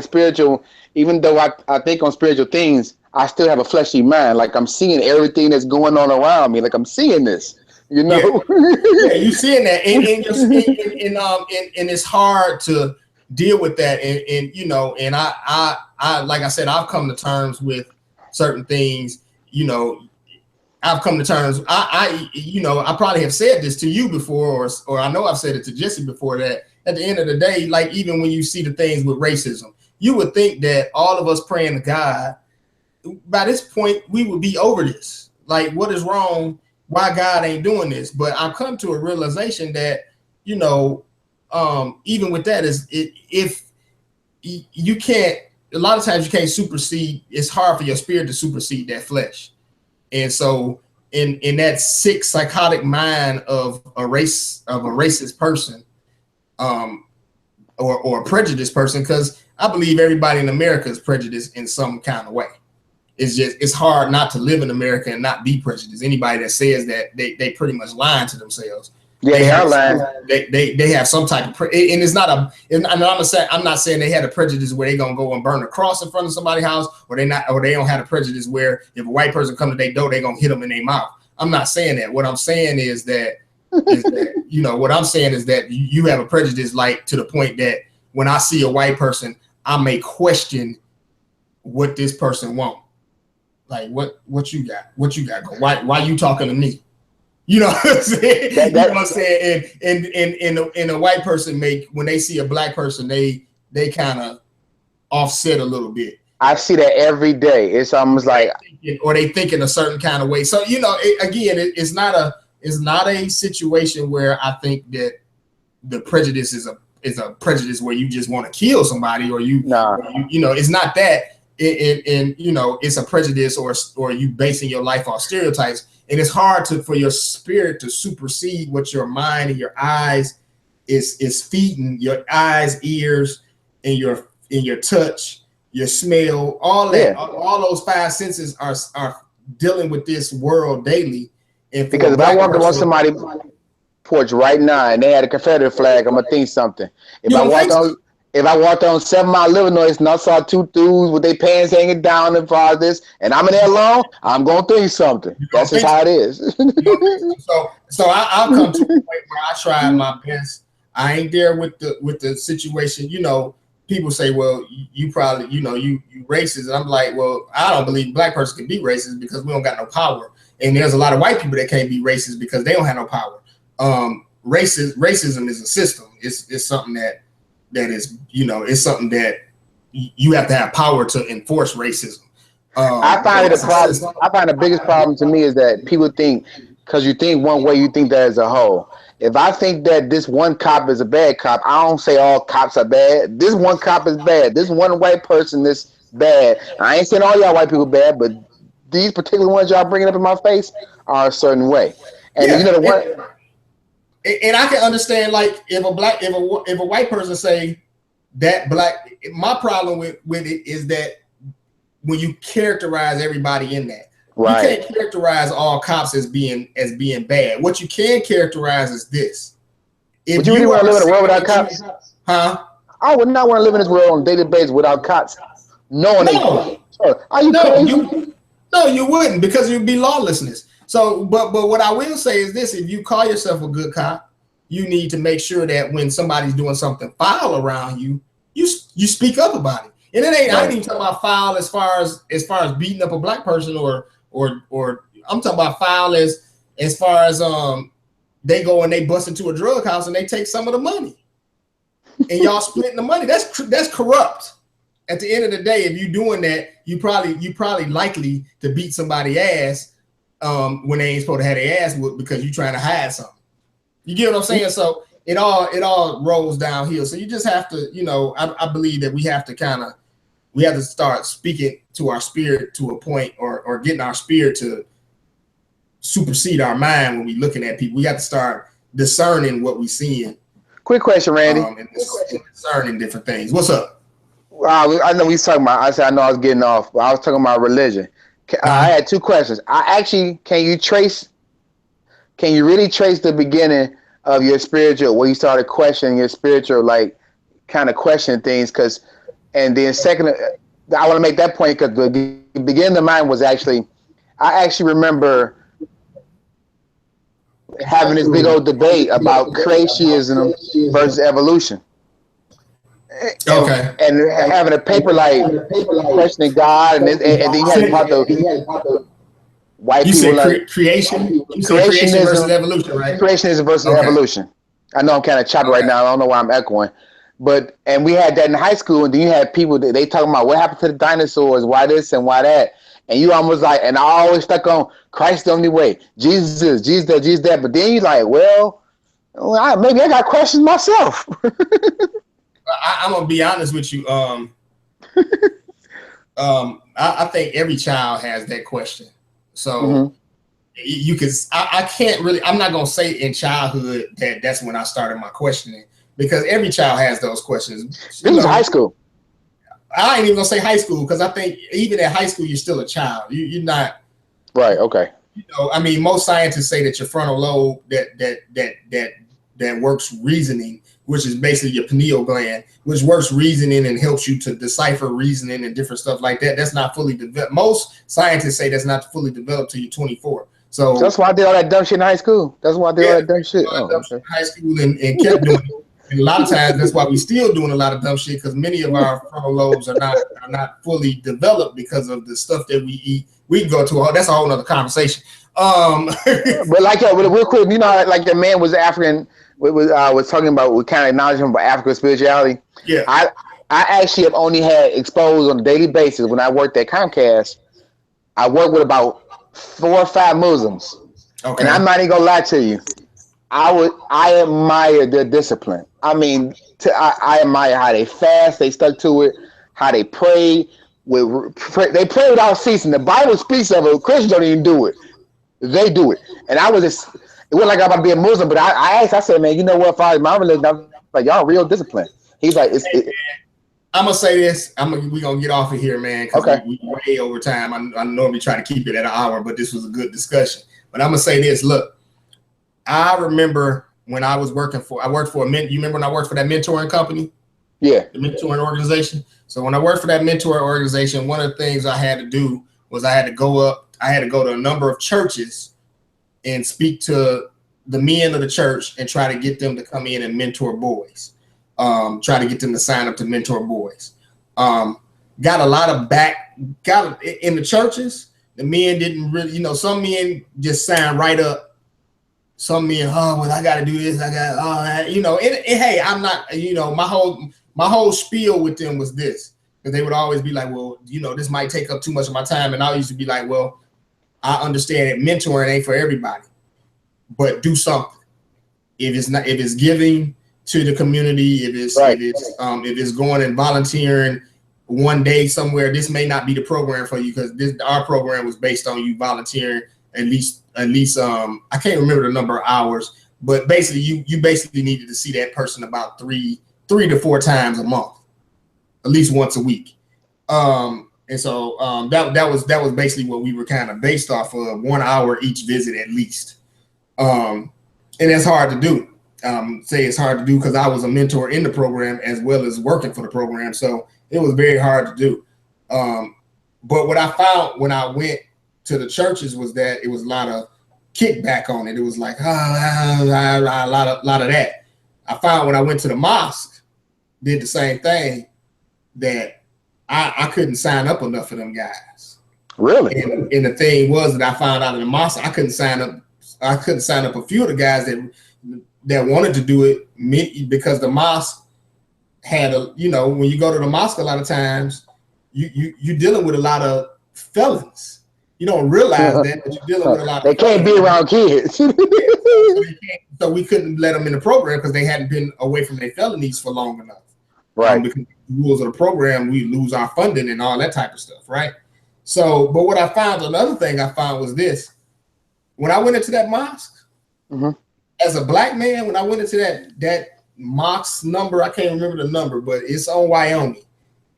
S1: even though I think on spiritual things, I still have a fleshy mind. Like I'm seeing everything that's going on around me. Like I'm seeing this. Yeah,
S2: you seeing that, and it's hard to deal with that, and I like I said, I've come to terms with certain things. I've come to terms. I probably have said this to you before, or I know I've said it to Jesse before, that at the end of the day, like even when you see the things with racism, you would think that all of us praying to God, by this point, we would be over this. Like, what is wrong? Why God ain't doing this? But I've come to a realization that, even with that, if you can't, a lot of times you can't supersede. It's hard for your spirit to supersede that flesh. And so in that sick, psychotic mind of a racist person, or a prejudiced person, because I believe everybody in America is prejudiced in some kind of way. It's hard not to live in America and not be prejudiced. Anybody that says that, they pretty much lying to themselves.
S1: Yeah, they are lying.
S2: They have some type of and it's not I'm not saying they had a prejudice where they're gonna go and burn a cross in front of somebody's house, or they don't have a prejudice where if a white person come to their door, they're gonna hit them in their mouth. I'm not saying that. What I'm saying is that what I'm saying is that you have a prejudice, like to the point that when I see a white person, I may question what this person want. Like what you got? What you got? Why you talking to me? You know what I'm saying? You know what I'm saying? And a white person when they see a black person, they kind of offset a little bit.
S1: I see that every day. It's almost like,
S2: or they think in a certain kind of way. So it's not a situation where I think that the prejudice is a prejudice where you just want to kill somebody, or it's not that. It's a prejudice or you basing your life on stereotypes. And it's hard for your spirit to supersede what your mind and your eyes is feeding. Your eyes, ears, and your touch, your smell, all that, all those five senses are dealing with this world daily. And
S1: because if I walk on somebody's porch right now and they had a Confederate flag, I'm gonna think something. If I walked on 7 Mile, Illinois, and I saw two dudes with their pants hanging down in front of this, and I'm in there alone, I'm gonna think something. That's just how it is.
S2: So I'll come to a point where I try my best. I ain't there with the situation. People say, well, you probably, you racist, and I'm like, well, I don't believe a black person can be racist because we don't got no power, and there's a lot of white people that can't be racist because they don't have no power. Racism is a system. It's something that is, it's something that you have to have power to enforce racism.
S1: I find the biggest problem to me is that people think, because you think one way, you think that as a whole. If I think that this one cop is a bad cop, I don't say all cops are bad. This one cop is bad. This one white person is bad. I ain't saying all y'all white people bad, but these particular ones y'all bringing up in my face are a certain way. And
S2: and I can understand, like, if a white person say that black, my problem with it is that when you characterize everybody in that, right, you can't characterize all cops as being bad. What you can characterize is this.
S1: Would you really want to live in a world without cops?
S2: Huh?
S1: I would not want to live in this world on a daily basis without cops.
S2: No. Are you crazy? No, you wouldn't, because you'd be lawlessness. So, but what I will say is this: if you call yourself a good cop, you need to make sure that when somebody's doing something foul around you, you speak up about it. And it ain't, I ain't even talking about foul as far as beating up a black person or I'm talking about foul as far as they go and they bust into a drug house and they take some of the money, and y'all splitting the money. That's corrupt. At the end of the day, if you're doing that, you probably likely to beat somebody's ass when they ain't supposed to have their ass whooped because you're trying to hide something. You get what I'm saying? So it all rolls downhill. So you just have to, I believe that we have to start speaking to our spirit to a point, or getting our spirit to supersede our mind when we're looking at people. We got to start discerning what we're seeing.
S1: Quick question, Randy.
S2: And discerning different things. What's up?
S1: I know we was talking about. I know I was getting off, but I was talking about religion. I had two questions. Can you really trace the beginning of your spiritual, where you started questioning your spiritual, like kind of questioning things? And then second, I want to make that point because the beginning of mine was I actually remember having this big old debate about creationism versus evolution.
S2: Okay.
S1: And having a paper like questioning God, and then you had about white
S2: You
S1: people
S2: said
S1: like
S2: creation. You said creation versus evolution, right?
S1: Creationism versus evolution. I know I'm kind of choppy right now. I don't know why I'm echoing. And we had that in high school, and then you had people that they talking about what happened to the dinosaurs, why this and why that. And you almost like, and I always stuck on Christ the only way. Jesus is, Jesus that, Jesus that. But then you like, well, maybe I got questions myself.
S2: I'm gonna be honest with you. I think every child has that question. So you can. I can't really. I'm not gonna say in childhood that's when I started my questioning, because every child has those questions.
S1: This is high school.
S2: I ain't even gonna say high school, because I think even at high school you're still a child. You're not.
S1: Right. Okay.
S2: You know, I mean, most scientists say that your frontal lobe that works reasoning, which is basically your pineal gland, which works reasoning and helps you to decipher reasoning and different stuff like that. That's not fully developed. Most scientists say that's not fully developed till you're 24. So
S1: that's why I did all that dumb shit in high school. That's why I did all that dumb shit.
S2: In high school and kept doing it. And a lot of times that's why we still doing a lot of dumb shit, because many of our frontal lobes are not fully developed because of the stuff that we eat. We can go to that's a whole nother conversation.
S1: But like real quick, you know, like the man was African. Was talking about, we kind of acknowledged him about African spirituality.
S2: Yeah,
S1: I actually have only had exposed on a daily basis when I worked at Comcast. I worked with about 4 or 5 Muslims, and I'm not even gonna lie to you. I admire their discipline. I mean, I admire how they fast, they stuck to it, how they pray. They pray without ceasing. The Bible speaks of it. Christians don't even do it. They do it, and I was just. It wasn't like I'm about to be a Muslim, but I asked, I said, man, you know what, far as my religion, I'm like, y'all real disciplined. He's like,
S2: I'm going to say this. We're going to get off of here, man, because we way over time. I normally try to keep it at an hour, but this was a good discussion. But I'm going to say this. Look, I remember when I worked for you remember when I worked for that mentoring company?
S1: Yeah.
S2: The mentoring organization. So when I worked for that mentoring organization, one of the things I had to do was I had to go to a number of churches and speak to the men of the church and try to get them to come in and mentor boys. Try to get them to sign up to mentor boys. Got a lot of in the churches. The men didn't really, you know, some men just signed right up. Some men, I got to do this. I got, you know, and hey, I'm not, you know, my whole spiel with them was this, because they would always be like, well, you know, this might take up too much of my time. And I used to be like, well, I understand that mentoring ain't for everybody, but do something. If it's giving to the community, if it's going and volunteering one day somewhere, this may not be the program for you, because our program was based on you volunteering at least I can't remember the number of hours, but basically you basically needed to see that person about 3 to 4 times a month, at least once a week. And so that was basically what we were kind of based off of, 1 hour each visit at least. And that's hard to do. Say it's hard to do because I was a mentor in the program as well as working for the program. So it was very hard to do. But what I found when I went to the churches was that it was a lot of kickback on it. It was like a lot of that. I found when I went to the mosque, did the same thing, that I couldn't sign up enough for them guys.
S1: Really?
S2: And the thing was that I found out in the mosque, I couldn't sign up a few of the guys that wanted to do it, because the mosque had when you go to the mosque, a lot of times you're dealing with a lot of felons. You don't realize that, but you're dealing with a lot of felons. They can't
S1: be around kids.
S2: So we couldn't let them in the program because they hadn't been away from their felonies for long enough.
S1: Right.
S2: Because the rules of the program, we lose our funding and all that type of stuff, right? So, but what I found, another thing I found was this. When I went into that mosque, as a black man, when I went into that mosque number, I can't remember the number, but it's on Wyoming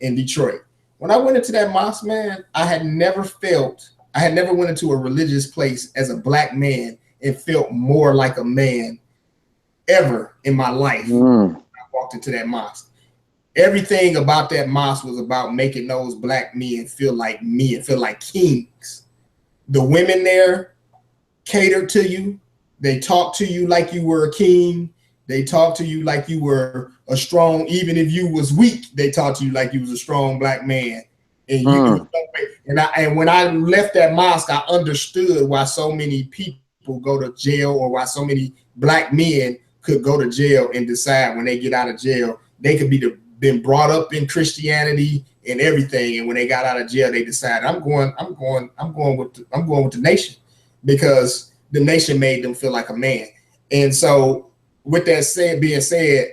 S2: in Detroit. When I went into that mosque, man, I had never went into a religious place as a black man and felt more like a man ever in my life. When I walked into that mosque. Everything about that mosque was about making those black men feel like me and feel like kings. The women there catered to you. They talked to you like you were a king. They talked to you like you were a strong, even if you was weak, they talked to you like you was a strong black man. And and when I left that mosque, I understood why so many people go to jail, or why so many black men could go to jail and decide when they get out of jail, they could been brought up in Christianity and everything, and when they got out of jail, they decided I'm going with the nation, because the nation made them feel like a man. And so, with that being said,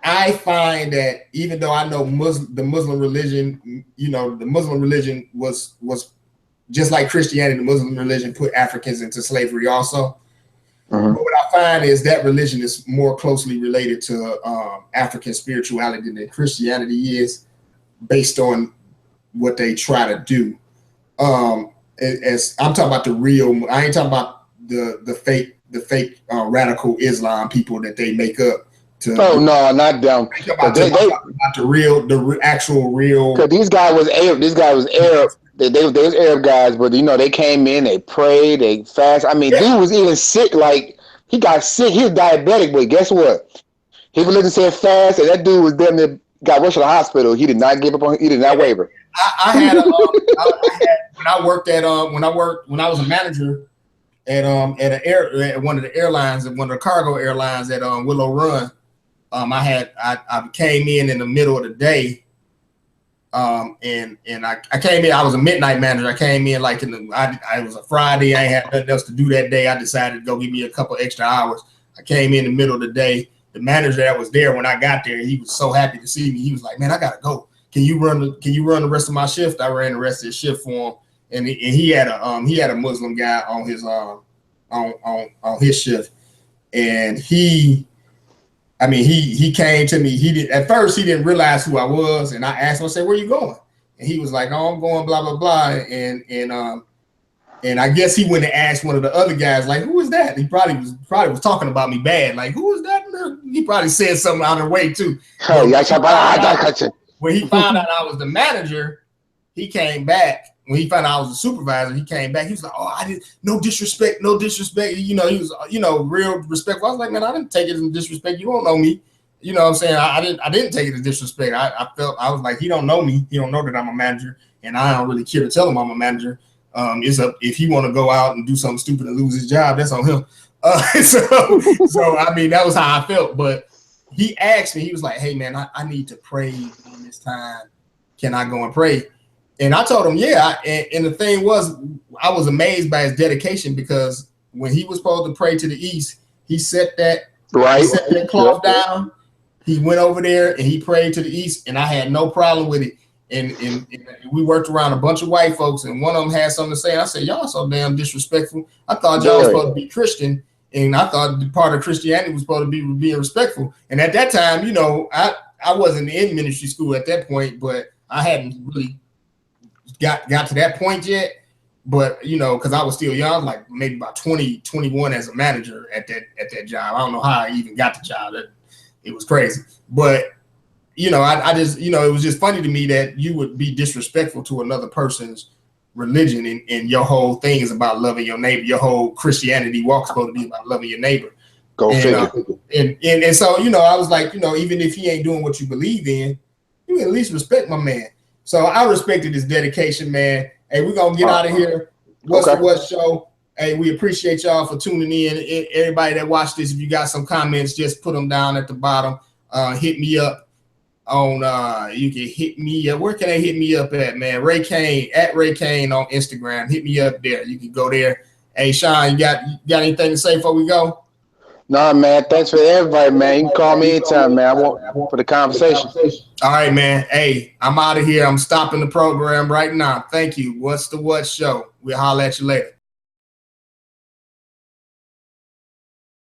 S2: I find that even though I know the Muslim religion, the Muslim religion was just like Christianity, the Muslim religion put Africans into slavery also. But what I find is that religion is more closely related to African spirituality than Christianity is, based on what they try to do. As I'm talking about the real, I ain't talking about the fake radical Islam people that they make up.
S1: No, not them.
S2: About the actual real.
S1: Because these guys was Arab. This guy was Arab. They was Arab guys, but they came in, they prayed, they fast. I mean, dude was even sick. Like, he got sick. He was diabetic, but guess what? His religion said fast, and that dude was damn near got rushed to the hospital. He did not give up on. He did not waver.
S2: I had when I was a manager at one of the airlines, at one of the cargo airlines at Willow Run. I came in the middle of the day. And I came in, I was a midnight manager. I came in like it was a Friday. I ain't had nothing else to do that day. I decided to go give me a couple extra hours. I came in the middle of the day. The manager that was there when I got there, he was so happy to see me. He was like, "Man, I gotta go. Can you run the rest of my shift?" I ran the rest of the shift for him. And he had a Muslim guy on his on his shift. And he came to me. At first he didn't realize who I was, and I asked him, I said, "Where you going?" And he was like, "Oh, I'm going blah blah blah." And I guess he went and asked one of the other guys, like, "Who is that?" He probably was talking about me bad. Like, "Who is that?" He probably said something on the way too. When he found out I was the manager, he came back. When he found out I was the supervisor, he came back. He was like, "Oh, I didn't, no disrespect. He was, real respectful." I was like, "Man, I didn't take it as disrespect. You don't know me." You know what I'm saying? I didn't take it as disrespect. I was like, he don't know me. He don't know that I'm a manager, and I don't really care to tell him I'm a manager. If he want to go out and do something stupid and lose his job, that's on him. So I mean, that was how I felt. But he asked me, he was like, "Hey man, I need to pray during this time. Can I go and pray?" And I told him, yeah. And the thing was, I was amazed by his dedication, because when he was supposed to pray to the east, he set that cloth down. He went over there and he prayed to the east, and I had no problem with it. And we worked around a bunch of white folks, and one of them had something to say. I said, "Y'all so damn disrespectful. I thought y'all was supposed to be Christian, and I thought the part of Christianity was supposed to be being respectful." And at that time, I wasn't in ministry school at that point, but I hadn't really got to that point yet. But because I was still young, like maybe about 20, 21 as a manager at that job. I don't know how I even got the job. It was crazy. But I just it was just funny to me that you would be disrespectful to another person's religion, and your whole thing is about loving your neighbor. Your whole Christianity walk is supposed to be about loving your neighbor.
S1: Go figure.
S2: And so I was like, even if he ain't doing what you believe in, you can at least respect my man. So I respected his dedication, man. Hey, we're gonna get out of here. What's the What Show? Hey, we appreciate y'all for tuning in. Everybody that watched this, if you got some comments, just put them down at the bottom. Hit me up on you can hit me up. Where can they hit me up at, man? Ray Kane, at Ray Kane on Instagram. Hit me up there. You can go there. Hey, Sean, you got anything to say before we go?
S1: Nah, man. Thanks for the invite, man. You can call me anytime, man. I want for the conversation.
S2: All right, man. Hey, I'm out of here. I'm stopping the program right now. Thank you. What's the What Show? We'll holler at you later.